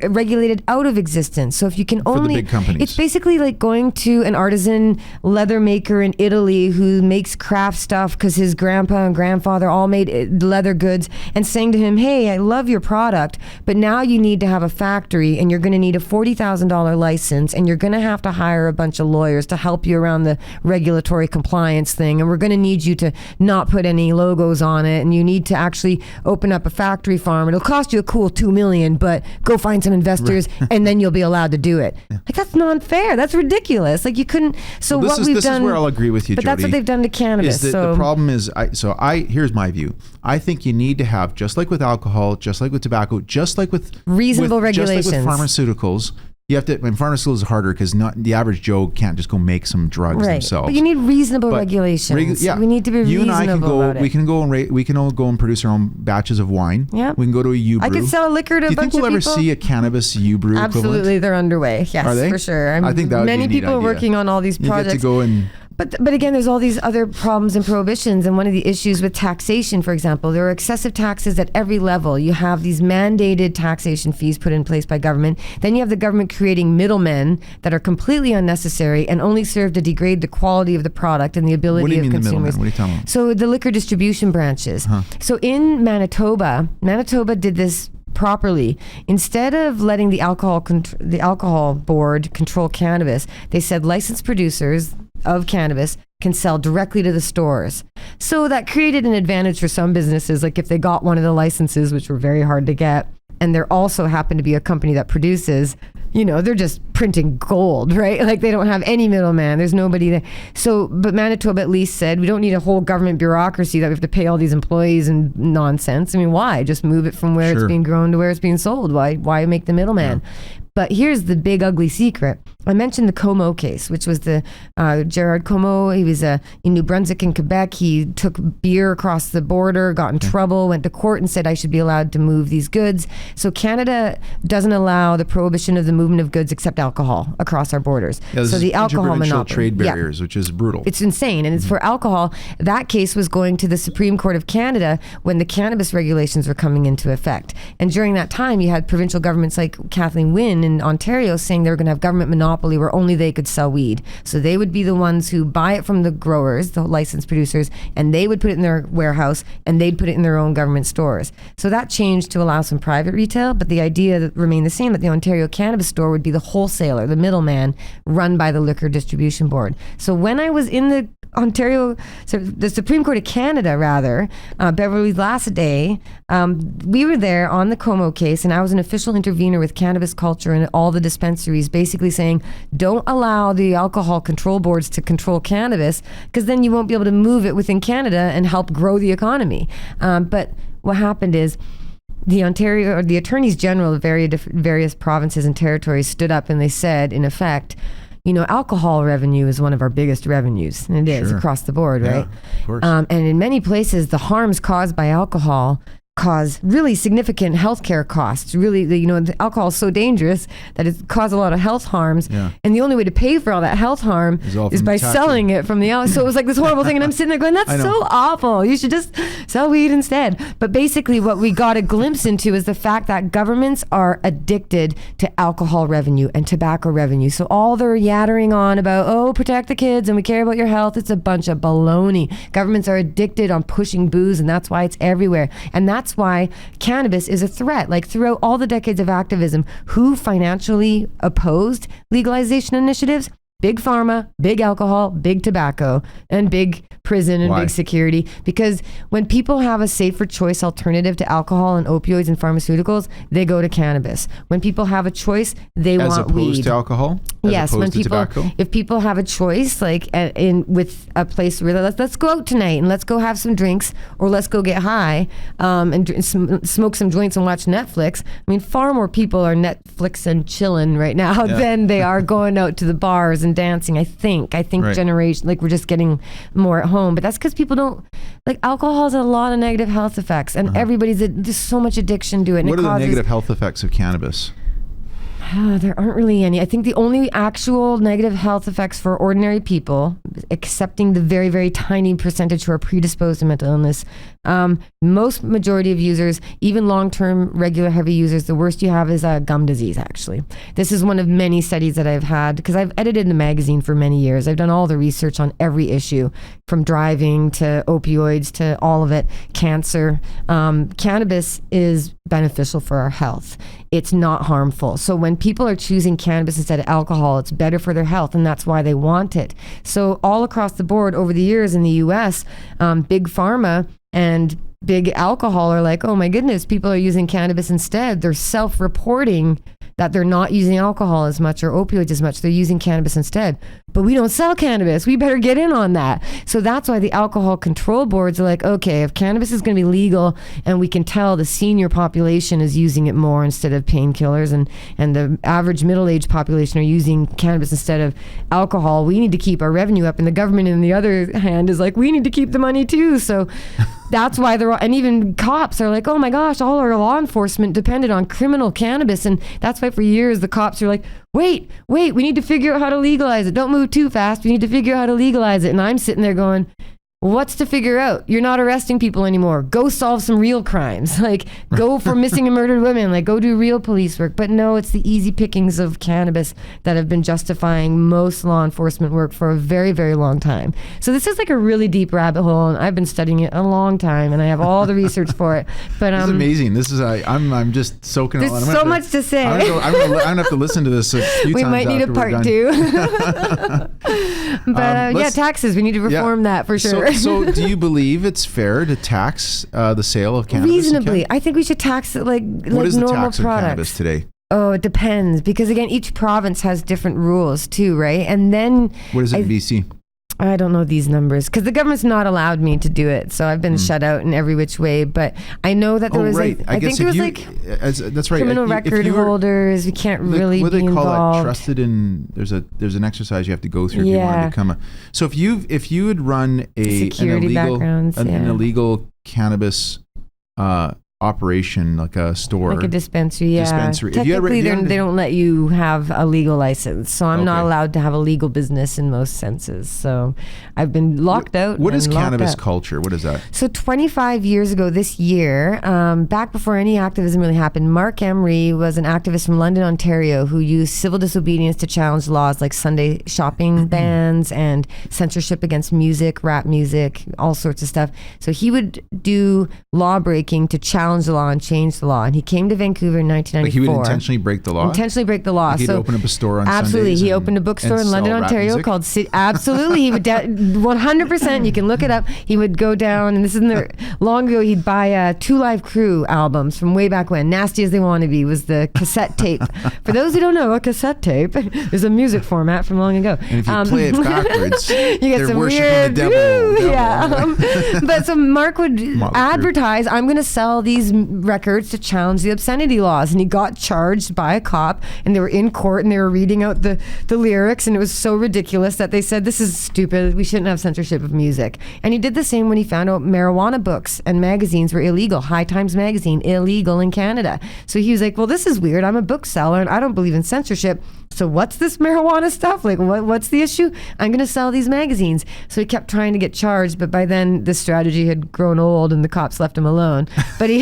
C: regulated out of existence. So if you can only,
B: for the big companies.
C: It's basically like going to an artisan leather maker in Italy who makes craft stuff because his grandpa and grandfather all made leather goods, and saying to him, hey, I love your product, but now you need to have a factory and you're going to need a $40,000 license and you're going to have to hire a bunch of lawyers to help you around the regulatory compliance thing, and we're going to need you to not put any logos on it, and you need to actually open up a factory farm. It'll cost you a cool $2 million, but go find find some investors and then you'll be allowed to do it. Like, that's not fair. That's ridiculous. Like, you couldn't. So
B: well,
C: what we've done.
B: This is where I'll agree with you,
C: but
B: Jodie.
C: that's what they've done to cannabis.
B: Is that the problem is, here's my view. I think you need to have, just like with alcohol, just like with tobacco, just like with
C: reasonable regulations,
B: just like with pharmaceuticals. You have to. And pharmaceuticals is harder because not the average Joe can't just go make some drugs themselves.
C: But you need reasonable regulations. We need to be
B: you
C: reasonable
B: and I can go.
C: about it.
B: We can all go and produce our own batches of wine.
C: Yeah.
B: We can go to a U brew.
C: I could sell liquor to a bunch of people.
B: Do you think we'll ever see a cannabis U brew
C: Absolutely,
B: equivalent?
C: they're underway. Yes,
B: Are they?
C: for sure.
B: I think that would
C: many
B: be a neat
C: people are
B: idea.
C: working on all these projects.
B: You get to go and.
C: But again, there's all these other problems and prohibitions. And one of the issues with taxation, for example, there are excessive taxes at every level. You have these mandated taxation fees put in place by government. Then you have the government creating middlemen that are completely unnecessary and only serve to degrade the quality of the product and the ability of consumers.
B: What do you mean the middlemen? What are you talking about?
C: So the liquor distribution branches. So in Manitoba did this properly. Instead of letting the alcohol board control cannabis, they said licensed producers of cannabis can sell directly to the stores. So that created an advantage for some businesses, like if they got one of the licenses, which were very hard to get, and there also happened to be a company that produces, they're just printing gold, right? Like, they don't have any middleman. There's nobody there. So, but Manitoba at least said, we don't need a whole government bureaucracy that we have to pay all these employees and nonsense. I mean, why? Just move it from where it's being grown to where it's being sold. Why make the middleman? Yeah. But here's the big ugly secret. I mentioned the Como case, which was the Gerard Como. He was in New Brunswick and Quebec. He took beer across the border, got in trouble, went to court and said I should be allowed to move these goods. So Canada doesn't allow the prohibition of the movement of goods except alcohol across our borders.
B: Yeah,
C: so the alcohol monopoly.
B: Trade barriers, which is brutal.
C: It's insane. And it's for alcohol. That case was going to the Supreme Court of Canada when the cannabis regulations were coming into effect. And during that time, you had provincial governments like Kathleen Wynne in Ontario saying they were going to have government monopoly where only they could sell weed. So they would be the ones who buy it from the growers, the licensed producers, and they would put it in their warehouse and they'd put it in their own government stores. So that changed to allow some private retail, but the idea remained the same, that the Ontario Cannabis Store would be the wholesaler, the middleman, run by the Liquor Distribution Board. So when I was in the the Supreme Court of Canada, Beverly Lassiter, we were there on the Como case, and I was an official intervener with Cannabis Culture and all the dispensaries, basically saying, don't allow the alcohol control boards to control cannabis, because then you won't be able to move it within Canada and help grow the economy. But what happened is, the attorneys general of various provinces and territories stood up and they said, in effect, alcohol revenue is one of our biggest revenues, and it is across the board, right?
B: Of course.
C: And in many places, the harms caused by alcohol cause really significant healthcare costs. Really, the alcohol is so dangerous that it causes a lot of health harms. Yeah. And the only way to pay for all that health harm is by selling it from the out. So it was like this horrible thing. And I'm sitting there going, that's so awful. You should just sell weed instead. But basically what we got a glimpse into is the fact that governments are addicted to alcohol revenue and tobacco revenue. So all they're yattering on about, protect the kids and we care about your health, it's a bunch of baloney. Governments are addicted on pushing booze, and that's why it's everywhere. And that's why cannabis is a threat. Like, throughout all the decades of activism, who financially opposed legalization initiatives? Big pharma, big alcohol, big tobacco, and big prison and big security. Because when people have a safer choice alternative to alcohol and opioids and pharmaceuticals, they go to cannabis. When people have a choice, they want weed.
B: As opposed to alcohol?
C: Yes, when people, if people have a choice, like with a place where let's go out tonight and let's go have some drinks, or let's go get high and smoke some joints and watch Netflix. I mean, far more people are Netflix and chilling right now than they are going out to the bars and dancing. I think generation, like, we're just getting more at home, but that's because people don't, like, alcohol has a lot of negative health effects, and there's so much addiction to it. And
B: what are the negative health effects of cannabis?
C: There aren't really any. I think the only actual negative health effects for ordinary people, excepting the very, very tiny percentage who are predisposed to mental illness, most majority of users, even long-term regular heavy users, the worst you have is gum disease, actually. This is one of many studies that I've had, because I've edited the magazine for many years. I've done all the research on every issue, from driving to opioids to all of it, cancer. Cannabis is beneficial for our health. It's not harmful. So when people are choosing cannabis instead of alcohol, it's better for their health, and that's why they want it. So all across the board over the years in the US, big pharma and big alcohol are like, oh my goodness, people are using cannabis instead. They're self-reporting that they're not using alcohol as much or opioids as much. They're using cannabis instead. But we don't sell cannabis. We better get in on that. So that's why the alcohol control boards are like, okay, if cannabis is going to be legal and we can tell the senior population is using it more instead of painkillers and the average middle-aged population are using cannabis instead of alcohol, we need to keep our revenue up. And the government, on the other hand, is like, we need to keep the money too. So that's why and even cops are like, oh my gosh, all our law enforcement depended on criminal cannabis. And that's why for years the cops are like, wait, we need to figure out how to legalize it. Don't move too fast. We need to figure out how to legalize it. And I'm sitting there going, what's to figure out? You're not arresting people anymore. Go solve some real crimes. Like, go for missing and murdered women. Like, go do real police work. But no, it's the easy pickings of cannabis that have been justifying most law enforcement work for a very, very long time. So this is like a really deep rabbit hole, and I've been studying it a long time, and I have all the research for it. But
B: it's amazing. This is I'm just soaking.
C: There's so much to say.
B: I'm gonna have to listen to this a few times.
C: We might need a part 2. But yeah, taxes. We need to reform that for sure.
B: So do you believe it's fair to tax the sale of cannabis?
C: Reasonably. I think we should tax it like
B: what is
C: normal
B: the tax
C: products.
B: on cannabis today?
C: Oh, it depends. Because again, each province has different rules too, right? And then
B: what is it in BC?
C: I don't know these numbers because the government's not allowed me to do it. So I've been shut out in every which way. But I know that there was
B: right.
C: I think there was
B: that's right.
C: criminal record holders. We can't really
B: what do
C: be
B: they call
C: involved.
B: that? Trusted in there's an exercise you have to go through if you want to become so if you would run an illegal cannabis operation, like a store,
C: like a dispensary. Technically, they don't let you have a legal license, so I'm not allowed to have a legal business in most senses. So I've been locked out.
B: What is cannabis culture? What is that?
C: So 25 years ago this year, back before any activism really happened, Mark Emery was an activist from London, Ontario, who used civil disobedience to challenge laws like Sunday shopping bans and censorship against music, rap music, all sorts of stuff. So he would do law breaking to challenge the law and change the law. And he came to Vancouver in 1994.
B: Like he would intentionally break the law?
C: Intentionally break the law.
B: Like he'd open up a store on
C: absolutely.
B: Sundays.
C: He opened a bookstore in London, Ontario called absolutely. He would 100%. You can look it up. He would go down, and this is long ago, he'd buy 2 Live Crew albums from way back when. Nasty as They Want to Be was the cassette tape. For those who don't know, a cassette tape is a music format from long ago.
B: And if you play it backwards,
C: you get some weird,
B: the devil.
C: Yeah. But so Mark would advertise, I'm going to sell these records to challenge the obscenity laws, and he got charged by a cop, and they were in court and they were reading out the lyrics, and it was so ridiculous that they said, this is stupid, we shouldn't have censorship of music. And he did the same when he found out marijuana books and magazines were illegal. High Times magazine, illegal in Canada. So he was like, well, this is weird, I'm a bookseller and I don't believe in censorship, so what's this marijuana stuff? Like, what's the issue? I'm going to sell these magazines. So he kept trying to get charged, but by then the strategy had grown old and the cops left him alone. But he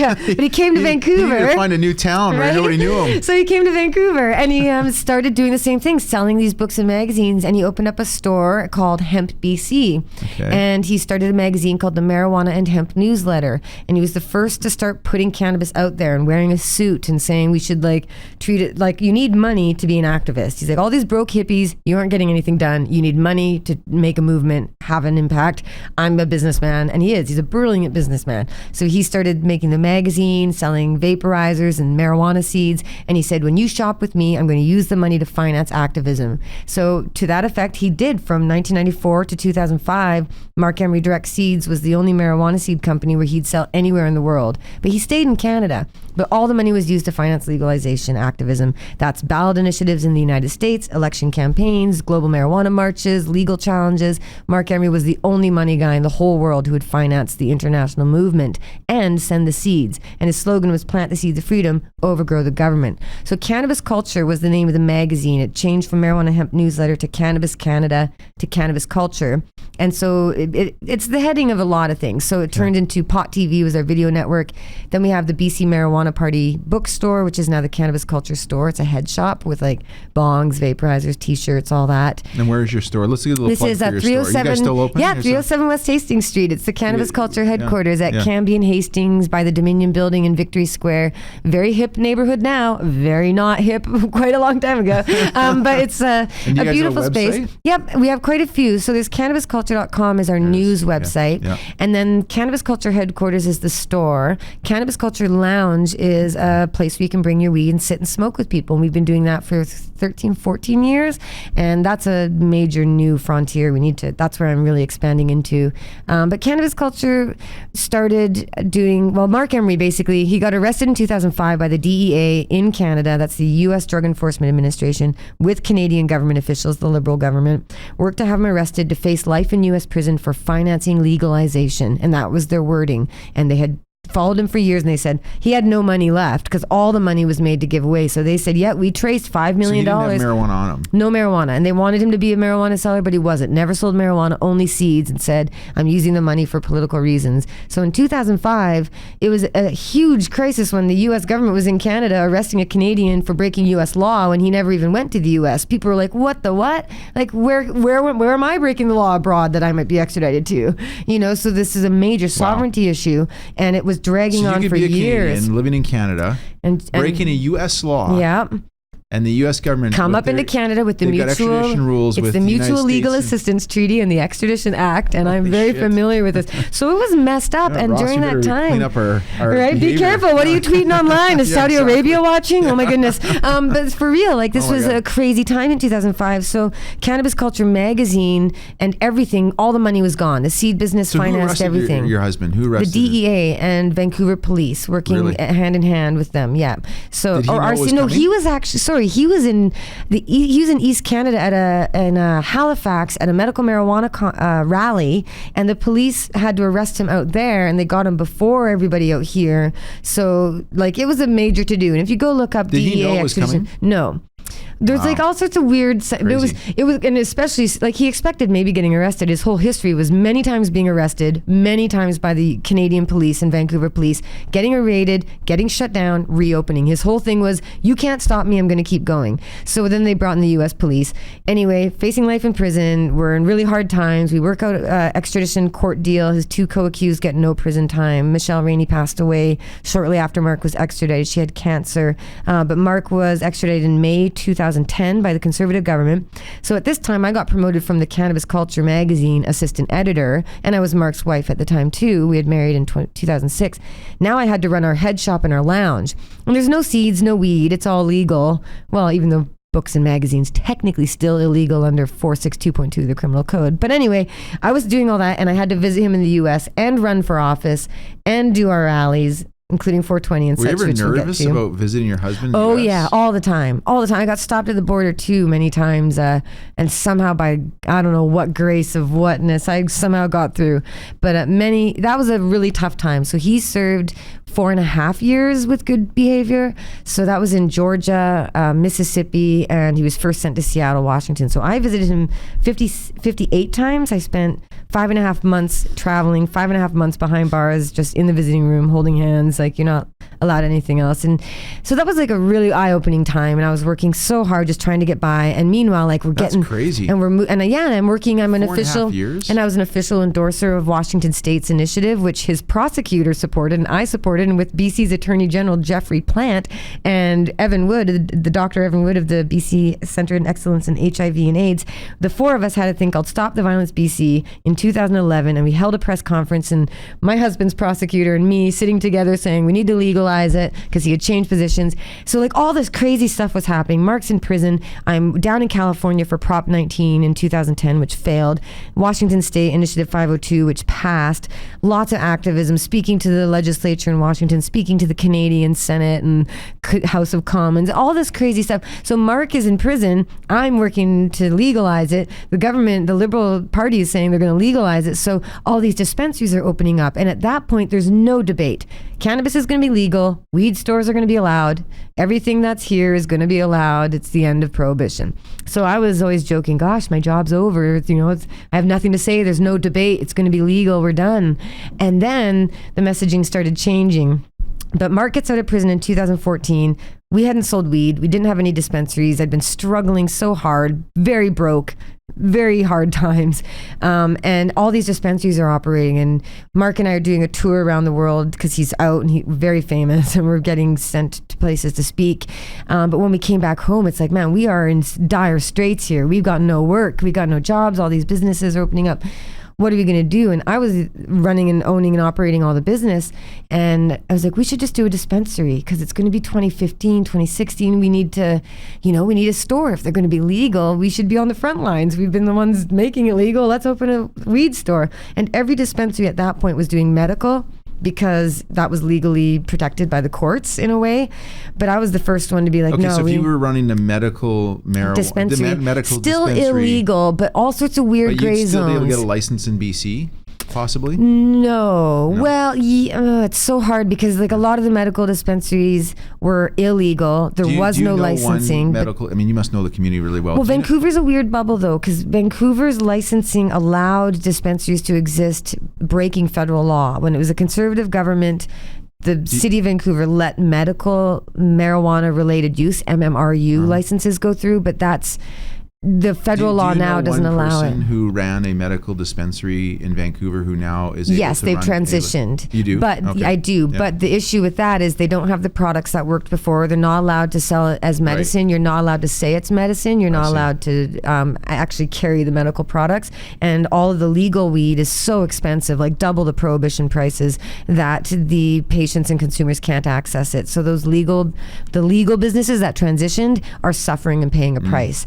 C: came to Vancouver.
B: He needed to find a new town where nobody knew him.
C: So he came to Vancouver and he started doing the same thing, selling these books and magazines, and he opened up a store called Hemp BC. Okay. And he started a magazine called the Marijuana and Hemp Newsletter. And he was the first to start putting cannabis out there and wearing a suit and saying we should like treat it like you need money to be an activist. He's like, all these broke hippies, you aren't getting anything done. You need money to make a movement, have an impact. I'm a businessman, and he's a brilliant businessman. So he started making the magazine, selling vaporizers and marijuana seeds, and he said, when you shop with me, I'm going to use the money to finance activism. So to that effect, he did. From 1994 to 2005, Mark Emery Direct Seeds was the only marijuana seed company where he'd sell anywhere in the world. But he stayed in Canada. But all the money was used to finance legalization activism. That's ballot initiatives in the United States, election campaigns, global marijuana marches, legal challenges. Mark Emery was the only money guy in the whole world who would finance the international movement and send the seeds. And his slogan was plant the seeds of freedom, overgrow the government. So Cannabis Culture was the name of the magazine. It changed from Marijuana Hemp Newsletter to Cannabis Canada to Cannabis Culture. And so it's the heading of a lot of things. So it turned into Pot TV was our video network. Then we have the BC Marijuana Party bookstore, which is now the Cannabis Culture store. It's a head shop with like bongs, vaporizers, t-shirts, all that.
B: And where's your store? Let's get a little
C: This
B: plug
C: is
B: for
C: at
B: your
C: 307.
B: store. Are you guys still open?
C: Yeah, 307 West Hastings Street. It's the Cannabis Culture headquarters at
B: yeah.
C: Cambie and Hastings by the Dominion Building in Victory Square. Very hip neighborhood now. Very not hip quite a long time ago. But it's a beautiful space. Yep, we have quite a few. So there's cannabisculture.com is our news website.
B: Yeah.
C: And then Cannabis Culture headquarters is the store. Cannabis Culture Lounge is a place where you can bring your weed and sit and smoke with people. And we've been doing that for 13, 14 years. And that's a major new frontier. That's where I'm really expanding into. But Cannabis Culture started doing, Mark Emery basically, he got arrested in 2005 by the DEA in Canada. That's the U.S. Drug Enforcement Administration with Canadian government officials, the Liberal government, worked to have him arrested to face life in U.S. prison for financing legalization. And that was their wording. And they had followed him for years, and they said he had no money left because all the money was made to give away. So they said, we traced $5 million.
B: So he didn't have marijuana on him?
C: No marijuana. And they wanted him to be a marijuana seller, but he wasn't. Never sold marijuana, only seeds, and said, I'm using the money for political reasons. So in 2005, it was a huge crisis when the U.S. government was in Canada arresting a Canadian for breaking U.S. law when he never even went to the U.S. People were like, what the what? Like, where am I breaking the law abroad that I might be extradited to? So this is a major sovereignty issue, and it was dragging on for years.
B: You could be a Canadian living in Canada, and breaking a U.S. law.
C: Yeah.
B: And the U.S. government
C: come up into Canada with the mutual
B: rules.
C: It's
B: with
C: the Mutual Legal Assistance Treaty and the Extradition Act, and I'm very familiar with this. So it was messed up, and
B: Ross,
C: during that time,
B: clean up our
C: right?
B: Behavior.
C: Be careful. What are you tweeting online? Is Saudi Arabia watching? Oh my goodness! But for real, like this was a crazy time in 2005. So Cannabis Culture magazine and everything, all the money was gone. The seed business financed everything.
B: Your husband? Who arrested?
C: The DEA and Vancouver Police working hand in hand with them. Yeah. So
B: Did he know it was coming?
C: he was actually he was in East Canada in Halifax at a medical marijuana rally, and the police had to arrest him out there, and they got him before everybody out here. So it was a major to do. And if you go look up
B: DEA,
C: he know it was coming? No. There's all sorts of weird. It was, and especially he expected maybe getting arrested. His whole history was many times being arrested, many times by the Canadian police and Vancouver police, getting raided, getting shut down, reopening. His whole thing was, you can't stop me. I'm going to keep going. So then they brought in the U.S. police. Anyway, facing life in prison. We're in really hard times. We work out extradition court deal. His two co-accused get no prison time. Michelle Rainey passed away shortly after Mark was extradited. She had cancer, but Mark was extradited in May 2010 by the Conservative government. So at this time, I got promoted from the Cannabis Culture magazine assistant editor, and I was Mark's wife at the time too. We had married in 2006. Now I had to run our head shop and our lounge. And there's no seeds, no weed. It's all legal. Well, even though books and magazines technically still illegal under 462.2 of the criminal code. But anyway, I was doing all that, and I had to visit him in the U.S. and run for office and do our rallies, including 420 and such.
B: Were you ever nervous about visiting your husband in the US?
C: Yeah, all the time. I got stopped at the border too many times, and somehow by I don't know what grace of whatness, I somehow got through. But that was a really tough time. So he served 4.5 years with good behavior. So that was in Georgia, Mississippi, and he was first sent to Seattle, Washington. So I visited him 58 times. I spent 5.5 months traveling, 5.5 months behind bars, just in the visiting room, holding hands, you're not allowed anything else. And so that was a really eye-opening time, and I was working so hard just trying to get by. And meanwhile, we're getting...
B: That's crazy.
C: And I'm working, I'm an
B: 4.5
C: official...
B: years?
C: And I was an official endorser of Washington State's initiative, which his prosecutor supported and I supported, and with BC's Attorney General Jeffrey Plant and Evan Wood, the Dr. Evan Wood of the BC Centre in Excellence in HIV and AIDS, the four of us had a thing called Stop the Violence BC in 2011, and we held a press conference, and my husband's prosecutor and me sitting together saying we need to legalize it because he had changed positions. So all this crazy stuff was happening. Mark's in prison. I'm down in California for Prop 19 in 2010, which failed. Washington State Initiative 502, which passed. Lots of activism, speaking to the legislature in Washington, speaking to the Canadian Senate and House of Commons, all this crazy stuff. So Mark is in prison. I'm working to legalize it. The government, the Liberal Party, is saying they're going to legalize it. So all these dispensaries are opening up. And at that point, there's no debate. Cannabis is going to be legal. Weed stores are going to be allowed. Everything that's here is going to be allowed. It's the end of prohibition. So I was always joking, gosh, my job's over. I have nothing to say. There's no debate. It's going to be legal. We're done. And then the messaging started changing. But Mark gets out of prison in 2014. We hadn't sold weed. We didn't have any dispensaries. I'd been struggling so hard, very broke, very hard times. And all these dispensaries are operating. And Mark and I are doing a tour around the world because he's out and he's very famous and we're getting sent to places to speak. But when we came back home, it's like, man, we are in dire straits here. We've got no work. We got no jobs. All these businesses are opening up. What are we going to do? And I was running and owning and operating all the business. And I was like, we should just do a dispensary because it's going to be 2015, 2016. We need to, we need a store. If they're going to be legal, we should be on the front lines. We've been the ones making it legal. Let's open a weed store. And every dispensary at that point was doing medical because that was legally protected by the courts in a way. But I was the first one to be like,
B: okay,
C: no.
B: So if you were running the medical marijuana
C: dispensary,
B: medical
C: still
B: dispensary,
C: illegal, but all sorts of weird gray zones.
B: You'd still be able to get a license in BC, possibly?
C: No. Well, it's so hard because like a lot of the medical dispensaries were illegal. There was no licensing.
B: Medical. I mean, you must know the community really well.
C: Well, Vancouver's a weird bubble though, because Vancouver's licensing allowed dispensaries to exist, breaking federal law. When it was a conservative government, the city of Vancouver let medical marijuana related use (MMRU) licenses go through, but that's. The federal law now doesn't allow it.
B: One person who ran a medical dispensary in Vancouver who now is able
C: yes,
B: to
C: they've
B: run
C: transitioned.
B: You do?
C: But
B: okay.
C: I do.
B: Yeah.
C: But the issue with that is they don't have the products that worked before. They're not allowed to sell it as medicine. Right. You're not allowed to say it's medicine. You're not allowed to actually carry the medical products. And all of the legal weed is so expensive, like double the prohibition prices, that the patients and consumers can't access it. So the legal businesses that transitioned are suffering and paying a price.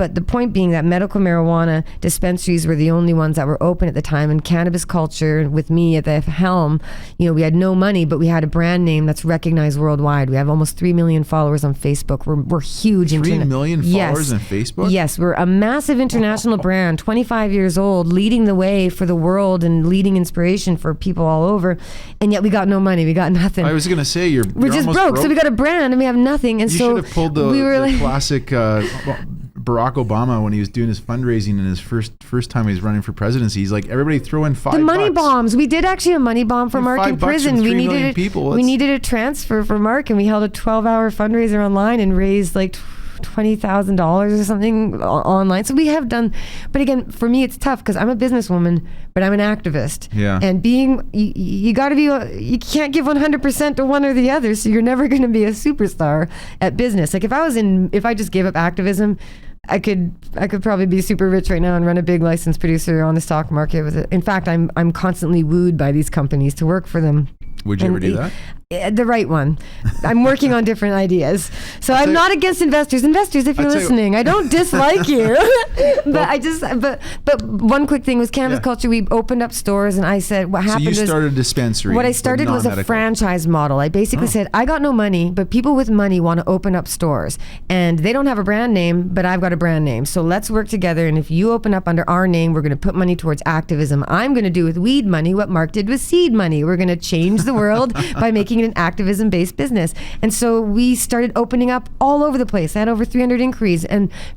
C: But the point being that medical marijuana dispensaries were the only ones that were open at the time, and Cannabis Culture, with me at the helm, we had no money, but we had a brand name that's recognized worldwide. We have almost 3 million followers on Facebook. We're huge.
B: 3 million followers on Facebook?
C: Yes, we're a massive international brand, 25 years old, leading the way for the world and leading inspiration for people all over. And yet we got no money. We got nothing.
B: I was going to say,
C: we're just broke. So we got a brand and we have nothing. And
B: you should have pulled the classic Barack Obama when he was doing his fundraising in his first time he was running for presidency. He's like, everybody throw in $5.
C: The money bombs. We did actually a money bomb for Mark in prison. We needed a transfer for Mark, and we held a 12-hour fundraiser online and raised like $20,000 or something online. So we have done, but again, for me, it's tough because I'm a businesswoman, but I'm an activist.
B: Yeah.
C: And you got to be, you can't give 100% to one or the other. So you're never going to be a superstar at business. Like if I just gave up activism, I could probably be super rich right now and run a big licensed producer on the stock market with it. In fact, I'm constantly wooed by these companies to work for them.
B: Would you ever do that?
C: The right one. I'm working on different ideas. So I'm not against investors. Investors, if you're listening, I don't dislike you. But one quick thing was Cannabis Culture. We opened up stores, and I said what happened was...
B: So you started a dispensary.
C: What I started was a franchise model. I basically said, I got no money, but people with money want to open up stores. And they don't have a brand name, but I've got a brand name. So let's work together. And if you open up under our name, we're going to put money towards activism. I'm going to do with weed money what Mark did with seed money. We're going to change the world by making an activism-based business. And so we started opening up all over the place. I had over 300 inquiries,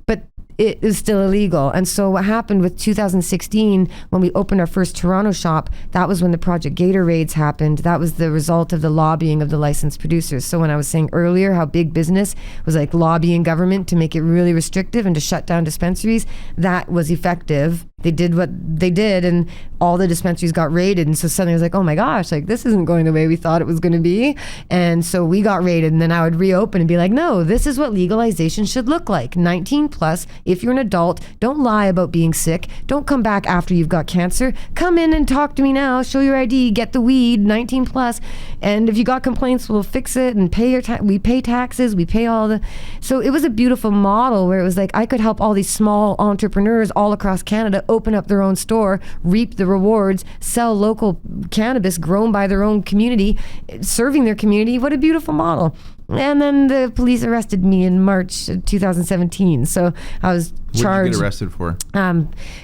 C: but it is still illegal. And so what happened with 2016, when we opened our first Toronto shop, that was when the Project Gator raids happened. That was the result of the lobbying of the licensed producers. So when I was saying earlier how big business was like lobbying government to make it really restrictive and to shut down dispensaries, that was effective. They did what they did, and all the dispensaries got raided. And so suddenly I was like, oh my gosh, like this isn't going the way we thought it was going to be. And so we got raided, and then I would reopen and be like, no, this is what legalization should look like. 19 plus, if you're an adult, don't lie about being sick. Don't come back after you've got cancer. Come in and talk to me now, show your ID, get the weed, 19 plus. And if you got complaints, we'll fix it and pay we pay taxes, we pay all the... So it was a beautiful model where it was like, I could help all these small entrepreneurs all across Canada open up their own store, reap the rewards, sell local cannabis grown by their own community, serving their community. What a beautiful model. And then the police arrested me in March 2017. So I was charged.
B: What did you get arrested for?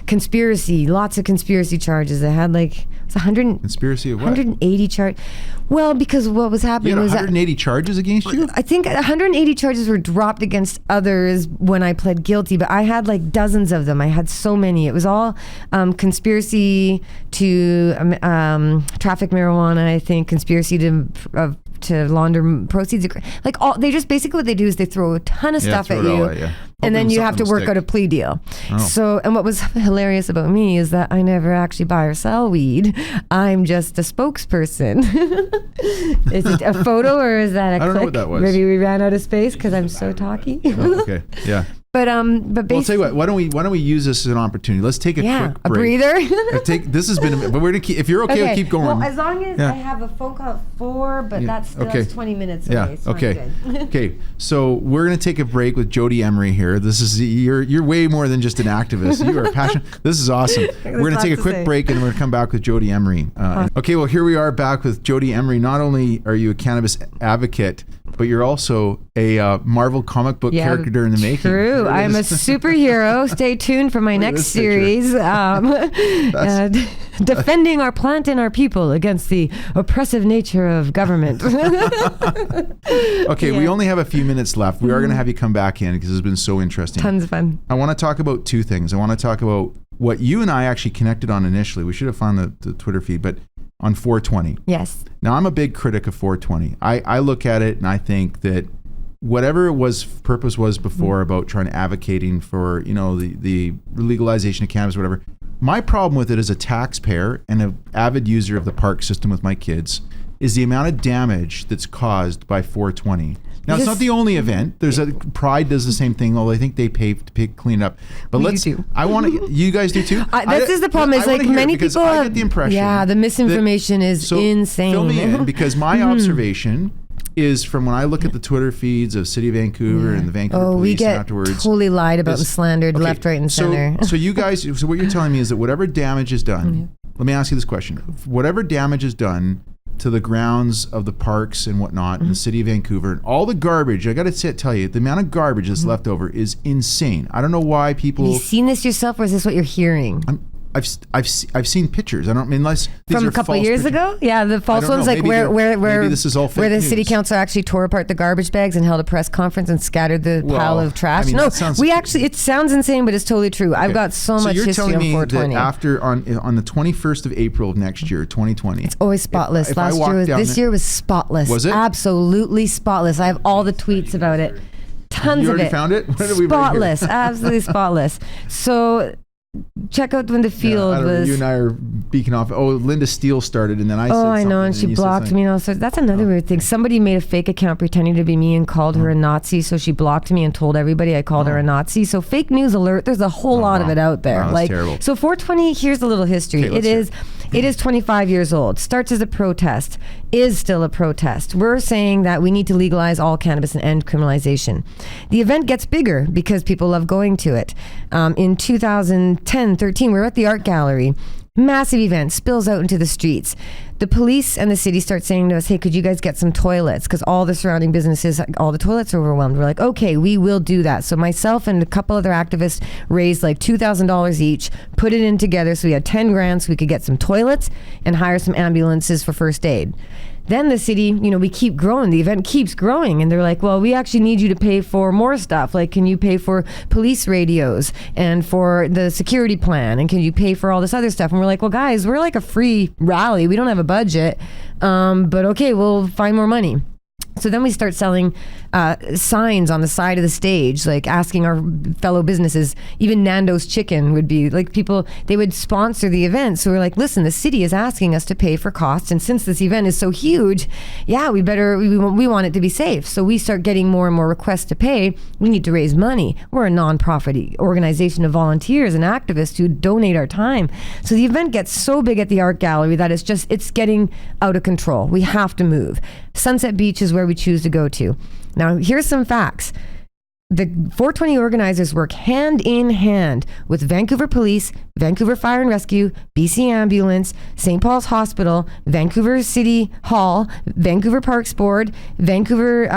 C: Conspiracy, lots of conspiracy charges. I had like, it's 100.
B: Conspiracy of what?
C: 180 charges. Well, because what was happening was
B: 180 charges against you?
C: I think 180 charges were dropped against others when I pled guilty, but I had like dozens of them. I had so many. It was all conspiracy to traffic marijuana, I think, conspiracy to to launder proceeds. Like they just basically what they do is they throw a ton of stuff at you. And then you have to work out a plea deal. Oh. So, and what was hilarious about me is that I never actually buy or sell weed. I'm just a spokesperson. Is it a photo or is that a click?
B: I don't know what that was.
C: Maybe we ran out of space because I'm so talky.
B: Oh, okay, yeah.
C: But
B: well, I'll tell you what. Why don't we use this as an opportunity? Let's take a quick break.
C: A breather.
B: This has been, but we're gonna keep. If you're okay, we'll keep going.
C: Well, as long as I have a phone call at 4, but that's still 20 minutes away. So
B: okay. Okay. So we're gonna take a break with Jodie Emery here. This is you're way more than just an activist. You are passionate. This is awesome. We're gonna take a quick break and we're gonna come back with Jodie Emery. Okay. Well, here we are back with Jodie Emery. Not only are you a cannabis advocate, but you're also a Marvel comic book character in the making.
C: True. I'm a superhero. Stay tuned for my next series. Defending our plant and our people against the oppressive nature of government.
B: Okay, we only have a few minutes left. We are going to have you come back in because it's been so interesting.
C: Tons of fun.
B: I want to talk about two things. I want to talk about what you and I actually connected on initially. We should have found the Twitter feed, but on 420.
C: Yes.
B: Now, I'm a big critic of 420. I look at it and I think that whatever it was purpose was before about trying to advocating for, the legalization of cannabis, whatever. My problem with it as a taxpayer and an avid user of the park system with my kids is the amount of damage that's caused by 420. Now, it's not the only event. There's Pride does the same thing, although I think they pay to clean it up. But I want to. You guys do too.
C: This is the problem. Is like many people
B: I get the impression.
C: Yeah, the misinformation is insane.
B: Fill me in, because my observation is from when I look at the Twitter feeds of City of Vancouver and the Vancouver police
C: we get
B: afterwards.
C: Totally lied about and slandered left, right, and center.
B: So you guys. So what you're telling me is that whatever damage is done. Let me ask you this question: whatever damage is done to the grounds of the parks and whatnot in the City of Vancouver, and all the garbage, I gotta tell you, the amount of garbage that's left over is insane. I don't know why people.
C: Have you seen this yourself, or is this what you're hearing?
B: I've seen pictures. I don't mean unless these
C: from
B: are
C: a couple of years
B: pictures.
C: ago. Yeah, the false ones, like where
B: this is all fake
C: where the
B: news.
C: city council actually tore apart the garbage bags and held a press conference and scattered the pile of trash.
B: I mean,
C: it sounds insane, but it's totally true. Okay. I've got so much history on 420. So you're telling me that
B: after on the 21st of April of next year, 2020,
C: it's always spotless. This year was spotless.
B: Was it?
C: Absolutely spotless. I have all the tweets about it. Tons
B: you
C: of
B: already
C: it.
B: Found it?
C: Spotless. Absolutely spotless. So check out when the field was.
B: You and I are beaking off. Oh, Linda Steele started, and then I said
C: something.
B: Oh, I know,
C: and she blocked me. And all sorts. That's another weird thing. Somebody made a fake account pretending to be me and called her a Nazi, so she blocked me and told everybody I called her a Nazi. So fake news alert. There's a whole lot of it out there.
B: That's terrible.
C: So 420. Here's a little history. It is 25 years old. Starts as a protest. Is still a protest. We're saying that we need to legalize all cannabis and end criminalization. The event gets bigger because people love going to it. In 2010-13, we were at the art gallery. Massive event, spills out into the streets. The police and the city start saying to us, hey, could you guys get some toilets? Because all the surrounding businesses, all the toilets are overwhelmed. We're like, okay, we will do that. So myself and a couple other activists raised like $2,000 each, put it in together. So we had 10 grand so we could get some toilets and hire some ambulances for first aid. Then the city, we keep growing. The event keeps growing. And they're like, well, we actually need you to pay for more stuff. Like, can you pay for police radios and for the security plan? And can you pay for all this other stuff? And we're like, well, guys, we're like a free rally. We don't have a budget. But okay, we'll find more money. So then we start selling signs on the side of the stage, like asking our fellow businesses. Even Nando's Chicken would be like people, they would sponsor the event. So we're like, listen, the city is asking us to pay for costs. And since this event is so huge, we want it to be safe. So we start getting more and more requests to pay. We need to raise money. We're a nonprofit organization of volunteers and activists who donate our time. So the event gets so big at the art gallery that it's getting out of control. We have to move. Sunset Beach is where we choose to go to. Now, here's some facts. The 420 organizers work hand in hand with Vancouver Police, Vancouver Fire and Rescue, BC Ambulance, St. Paul's Hospital, Vancouver City Hall, Vancouver Parks Board, Vancouver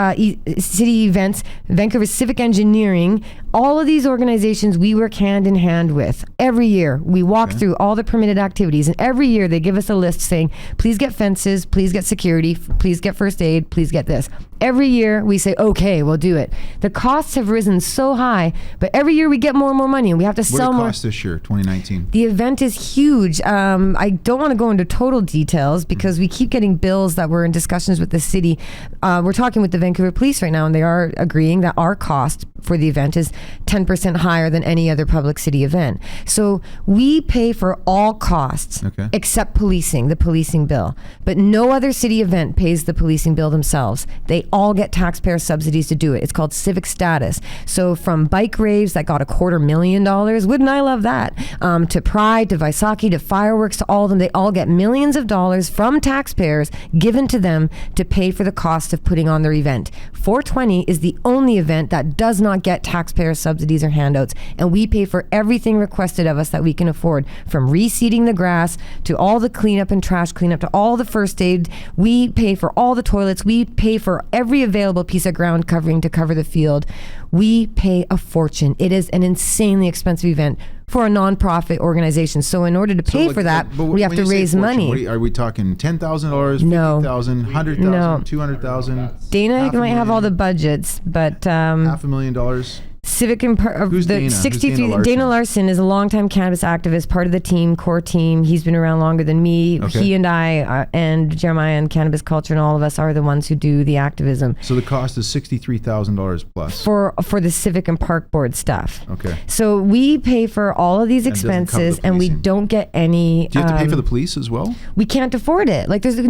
C: City Events, Vancouver Civic Engineering, All of these organizations we work hand in hand with. Every year we walk through all the permitted activities, and every year they give us a list saying, please get fences, please get security, please get first aid, please get this. Every year we say, okay, we'll do it. The costs have risen so high, but every year we get more and more money, and we have to sell more.
B: What did it cost this year, 2019?
C: The event is huge. I don't want to go into total details because we keep getting bills that we're in discussions with the city. We're talking with the Vancouver Police right now, and they are agreeing that our cost for the event is 10% higher than any other public city event. So we pay for all costs except policing, the policing bill. But no other city event pays the policing bill themselves. They all get taxpayer subsidies to do it. It's called civic status. So from bike raves that got $250,000, wouldn't I love that? To Pride, to Vaisakhi, to fireworks, to all of them, they all get millions of dollars from taxpayers given to them to pay for the cost of putting on their event. 420 is the only event that does not get taxpayer subsidies or handouts, and we pay for everything requested of us that we can afford, from reseeding the grass to all the cleanup and trash cleanup to all the first aid. We pay for all the toilets. We pay for every available piece of ground covering to cover the field. We pay a fortune. It is an insanely expensive event for a nonprofit organization. So in order to pay for that, we have to raise money.
B: Are we talking $10,000,
C: No.
B: $50,000, $100,000,
C: No.
B: $200,000?
C: Dana might have all the budgets, but
B: $500,000.
C: Civic and
B: Who's
C: the
B: Dana? Who's
C: 63
B: Dana
C: Dana Larson is a longtime cannabis activist, part of the team, core team. He's been around longer than me.
B: Okay.
C: He and I and Jeremiah and Cannabis Culture and all of us are the ones who do the activism.
B: So the cost is $63,000 plus
C: For the civic and park board stuff.
B: Okay.
C: So we pay for all of these
B: And it doesn't cover the
C: expenses, and we
B: policing.
C: don't get any.
B: Do you have to pay for the police as well?
C: We can't afford it. Like it's a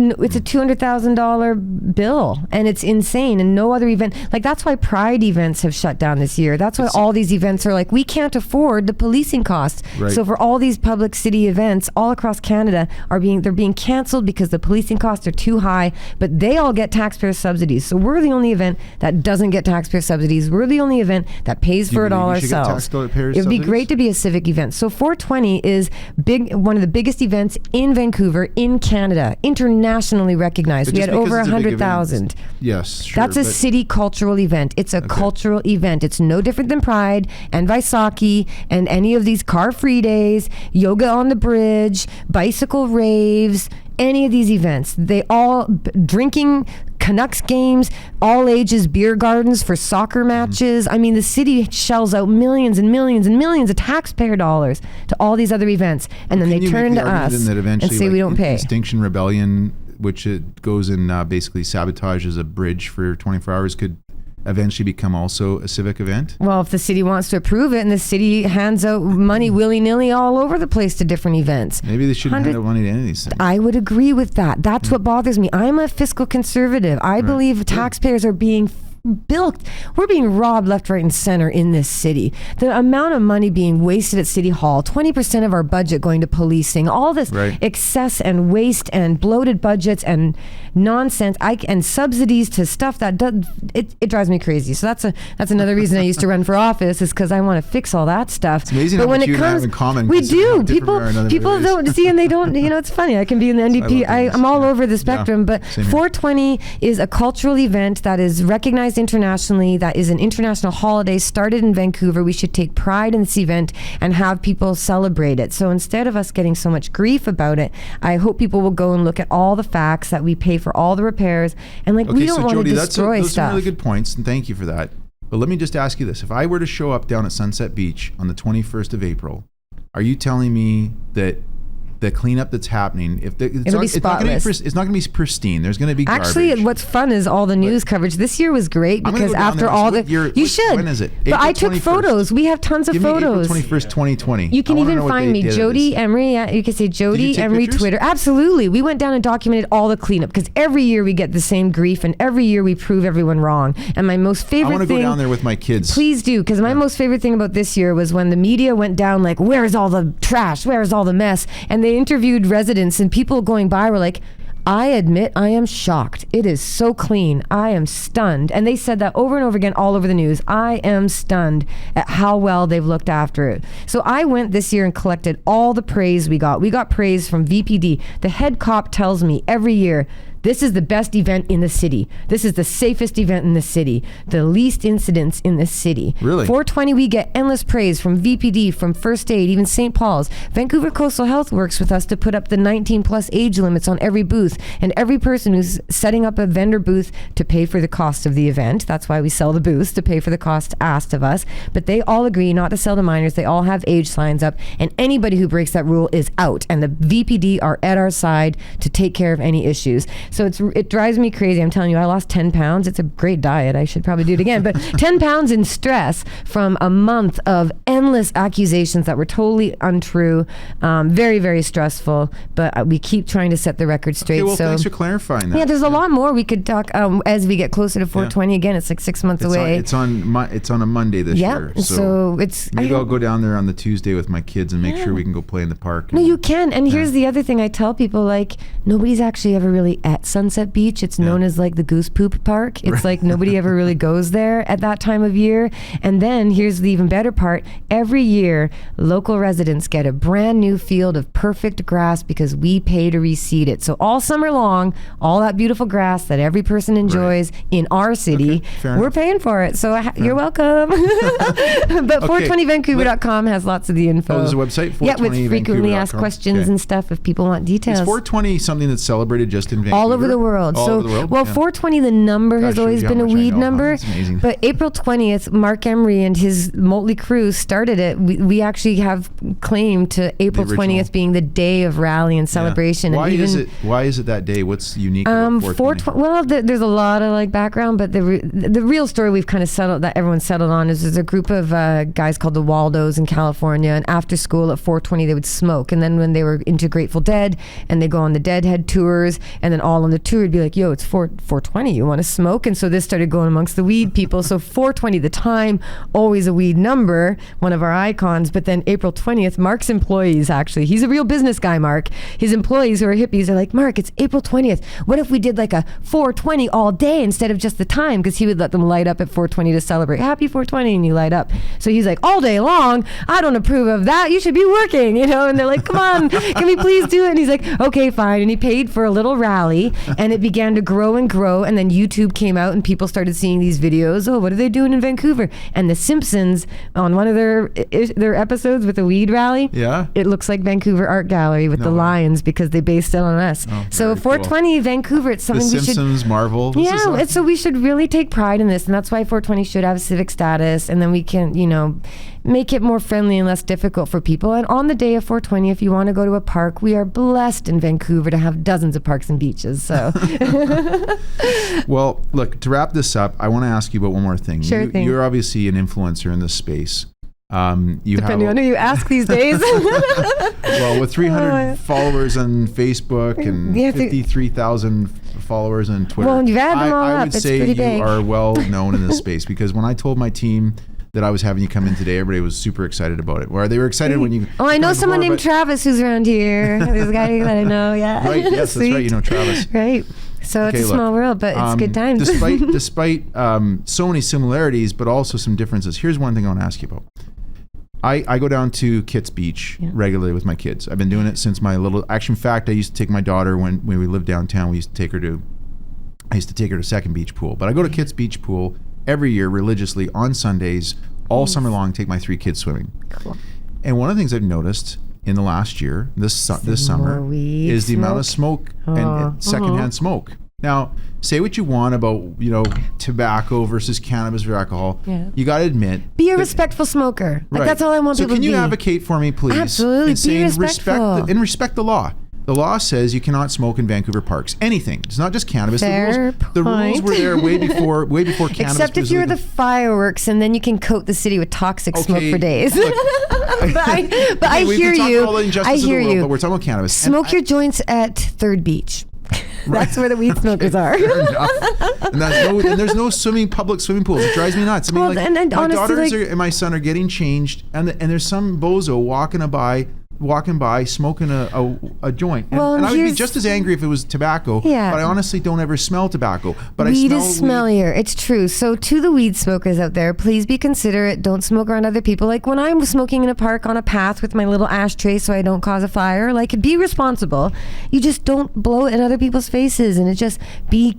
C: $200,000 bill, and it's insane. And no other event, like that's why Pride events have shut down this year. That's why all these events are like, we can't afford the policing costs.
B: Right.
C: So for all these public city events all across Canada they're being canceled because the policing costs are too high, but they all get taxpayer subsidies. So we're the only event that doesn't get taxpayer subsidies. We're the only event that pays for it all ourselves. It would be great to be a civic event. So 420 is one of the biggest events in Vancouver, in Canada, internationally recognized.
B: But
C: We
B: just
C: had
B: because
C: over
B: it's a big event,
C: 100,000.
B: Yes, sure.
C: That's a city cultural event. It's a cultural event. It's no different than Pride and Vaisakhi and any of these car-free days, yoga on the bridge, bicycle raves, any of these events. They all drinking, Canucks games, all ages beer gardens for soccer matches. I mean, the city shells out millions and millions and millions of taxpayer dollars to all these other events, and then they turn to us and say we don't pay.
B: Extinction Rebellion, which it goes and basically sabotages a bridge for 24 hours, could eventually become also a civic event?
C: Well, if the city wants to approve it, and the city hands out money willy-nilly all over the place to different events.
B: Maybe they shouldn't hand out money to any of these things.
C: I would agree with that. That's what bothers me. I'm a fiscal conservative. I believe taxpayers are being bilked. We're being robbed left, right, and center in this city. The amount of money being wasted at City Hall, 20% of our budget going to policing, all this excess and waste and bloated budgets and nonsense, and subsidies to stuff that does, it drives me crazy. So that's another reason I used to run for office, is because I want to fix all that stuff.
B: It's amazing
C: but
B: how
C: when
B: much
C: it
B: you and I
C: comes,
B: have in common.
C: we do. People
B: areas.
C: don't see, and they don't. It's funny. I can be in the NDP. I'm all over the spectrum, but 420 is a cultural event that is recognized internationally, that is an international holiday started in Vancouver. We should take pride in this event and have people celebrate it. So instead of us getting so much grief about it, I hope people will go and look at all the facts, that we pay for all the repairs, and we don't want to destroy
B: those
C: stuff.
B: are really good points, and thank you for that. But let me just ask you this. If I were to show up down at Sunset Beach on the 21st of April, are you telling me that the cleanup that's happening,
C: It'll be spotless.
B: It's not going to be pristine. There's going to be garbage.
C: Actually, what's fun is all the news coverage. This year was great because after all the... You should.
B: When is it?
C: But I took photos. We have tons of photos.
B: Give me April 21st, 2020.
C: You can even find me, Jodie Emery. You can say Jodie Emery Twitter. Absolutely. We went down and documented all the cleanup because every year we get the same grief and every year we prove everyone wrong. And my most favorite thing...
B: I want to go down there with my kids.
C: Please do, because my most favorite thing about this year was when the media went down like, where's all the trash? Where's all the mess? And they interviewed residents, and people going by were like, I admit I am shocked. It is so clean. I am stunned. And they said that over and over again all over the news. I am stunned at how well they've looked after it. So I went this year and collected all the praise we got. We got praise from VPD. The head cop tells me every year, This is the best event in the city. This is the safest event in the city. The least incidents in the city.
B: Really?
C: 420, we get endless praise from VPD, from First Aid, even St. Paul's. Vancouver Coastal Health works with us to put up the 19 plus age limits on every booth, and every person who's setting up a vendor booth to pay for the cost of the event. That's why we sell the booths, to pay for the cost asked of us. But they all agree not to sell to minors. They all have age signs up, and anybody who breaks that rule is out. And the VPD are at our side to take care of any issues. So it drives me crazy. I'm telling you, I lost 10 pounds. It's a great diet. I should probably do it again. But 10 pounds in stress from a month of endless accusations that were totally untrue. Very, very stressful. But we keep trying to set the record straight.
B: Okay, well,
C: so
B: thanks for clarifying that.
C: yeah, there's a lot more we could talk as we get closer to 420. Again, it's like 6 months away.
B: It's on a Monday this year.
C: So it's
B: maybe I'll go down there on the Tuesday with my kids and make sure we can go play in the park.
C: No, you can. And here's the other thing I tell people, like, nobody's actually ever really at Sunset Beach. It's known as like the Goose Poop Park. It's like nobody ever really goes there at that time of year. And then here's the even better part. Every year, local residents get a brand new field of perfect grass because we pay to reseed it. So all summer long, all that beautiful grass that every person enjoys in our city, we're paying for it. So you're welcome. But 420vancouver.com has lots of the info.
B: Oh, there's a website?
C: Yeah, with frequently asked questions and stuff if people want details.
B: Is 420 something that's celebrated just in Vancouver?
C: All over the world.
B: All over the world?
C: Well, 420, the number has always been a weed number.
B: That's amazing.
C: But April 20th, Mark Emery and his motley crew started it. We actually have claim to April 20th being the day of rally and celebration.
B: Why
C: and
B: Why is it that day? What's unique about 420?
C: Well, there's a lot of like background, but the real story we've kind of settled, that everyone settled on, is there's a group of guys called the Waldos in California, and after school at 420 they would smoke, and then when they were into Grateful Dead and they go on the Deadhead tours, and then all on the tour would be like, yo, it's 420, you want to smoke? And so this started going amongst the weed people. So 420, the time, always a weed number, one of our icons. But then April 20th, Mark's employees, actually, he's a real business guy, Mark, his employees who are hippies are like, Mark, it's April 20th, what if we did like a 420 all day instead of just the time? Because he would let them light up at 420 to celebrate. Happy 420, and you light up. So he's like, all day long, I don't approve of that, you should be working, you know? And they're like, come on, can we please do it? And he's like, okay, fine. And he paid for a little rally, and it began to grow and grow, and then YouTube came out and people started seeing these videos. Oh, what are they doing in Vancouver? And The Simpsons, on one of their episodes with the weed rally, it looks like Vancouver Art Gallery with the lions, because they based it on us. Oh, so 420 cool. Vancouver, it's something
B: the
C: we should...
B: Simpsons, Marvel.
C: Yeah, so we should really take pride in this, and that's why 420 should have civic status, and then we can, make it more friendly and less difficult for people. And on the day of 420, if you want to go to a park, we are blessed in Vancouver to have dozens of parks and beaches. So,
B: well, look, to wrap this up, I want to ask you about one more thing.
C: Sure thing.
B: You're obviously an influencer in this space.
C: Depending on who you ask these days.
B: Well, with 300 followers on Facebook and 53,000 followers on Twitter,
C: well, you've added them all
B: I
C: up.
B: would
C: It's
B: say
C: pretty
B: you
C: big.
B: are well known in this space, because when I told my team that I was having you come in today, everybody was super excited about it. Or they were excited when you...
C: Oh, I know someone named Travis who's around here. There's a guy that I know, yeah.
B: Right, yes, that's right. You know Travis.
C: Right. So it's a small world, but it's good times.
B: Despite so many similarities, but also some differences, here's one thing I want to ask you about. I go down to Kitts Beach regularly with my kids. I've been doing it since my little... Actually, in fact, I used to take my daughter when we lived downtown. I used to take her to Second Beach Pool. But I go to Kitts Beach Pool every year religiously on Sundays, all summer long, take my 3 kids swimming. Cool. And one of the things I've noticed in the last year, this summer, is the amount of smoke and secondhand smoke. Now, say what you want about, tobacco versus cannabis or alcohol. Yeah. You got to admit.
C: Be a respectful smoker. Like, that's all I want people to be.
B: So can you advocate for me, please?
C: Absolutely. Be respectful.
B: Respect the law. The law says you cannot smoke in Vancouver parks. Anything. It's not just cannabis.
C: Fair
B: the rules were there way before cannabis.
C: Except if you're the fireworks, and then you can coat the city with toxic smoke for days.
B: Look,
C: but I hear you.
B: I hear you. But we're talking about cannabis.
C: Smoke your joints at Third Beach. That's where the weed smokers are.
B: Fair enough. And there's no public swimming pools. It drives me nuts. I mean, my daughters and my son are getting changed, and there's some bozo walking by walking by smoking a joint. And,
C: Well,
B: and I would be
C: here's-
B: just as angry if it was tobacco,
C: Yeah.
B: but I honestly don't ever smell tobacco. But
C: Weed
B: I
C: is
B: smell weed.
C: smellier. It's true. So to the weed smokers out there, please be considerate. Don't smoke around other people. Like when I'm smoking in a park on a path with my little ashtray so I don't cause a fire, like be responsible. You just don't blow it in other people's faces, and it just be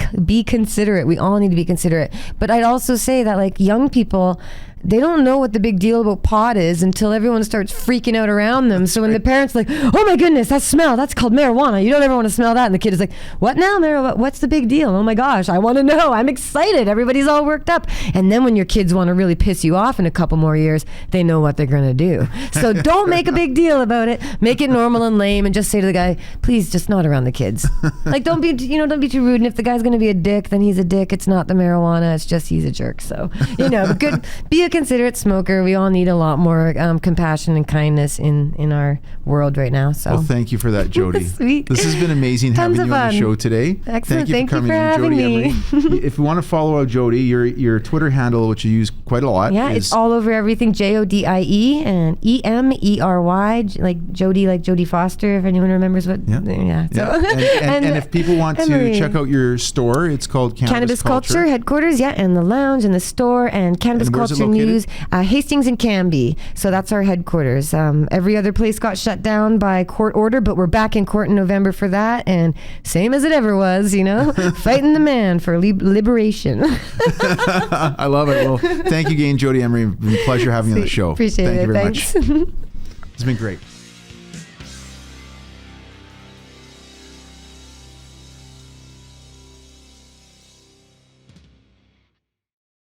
C: considerate. We all need to be considerate. But I'd also say that like young people, they don't know what the big deal about pot is until everyone starts freaking out around them. So when the parents are like, oh my goodness, that smell, that's called marijuana. You don't ever want to smell that. And the kid is like, what now, marijuana? What's the big deal? Oh my gosh, I want to know. I'm excited. Everybody's all worked up. And then when your kids want to really piss you off in a couple more years, they know what they're going to do. So don't make a big deal about it. Make it normal and lame and just say to the guy, please just not around the kids. Like don't be too rude. And if the guy's going to be a dick, then he's a dick. It's not the marijuana. It's just he's a jerk. So, be a considerate smoker. We all need a lot more compassion and kindness in our world right now. So
B: Well, thank you for that, Jodie.
C: Sweet.
B: This has been amazing
C: Tons
B: having
C: of
B: you on the
C: fun.
B: show today.
C: Excellent.
B: Thank you for coming in,
C: having
B: Jodie
C: me.
B: Emery. If you want to follow out Jodie, your Twitter handle, which you use quite a lot,
C: Yeah,
B: is
C: it's all over everything. JODIE and EMERY, like Jodie Foster. If anyone remembers what.
B: Yeah.
C: So.
B: And if people want
C: Emery.
B: to check out your store, it's called
C: Cannabis Culture headquarters, and the lounge and the store and Cannabis
B: And where's it
C: Culture
B: located?
C: News, Hastings and Canby. So that's our headquarters. Every other place got shut down by court order, but we're back in court in November for that, and same as it ever was, fighting the man for liberation.
B: I love it. Well, thank you again, Jodie Emery. It's been a pleasure having you on the show.
C: Appreciate
B: Thank
C: it.
B: you very
C: Thanks.
B: much. It's been great.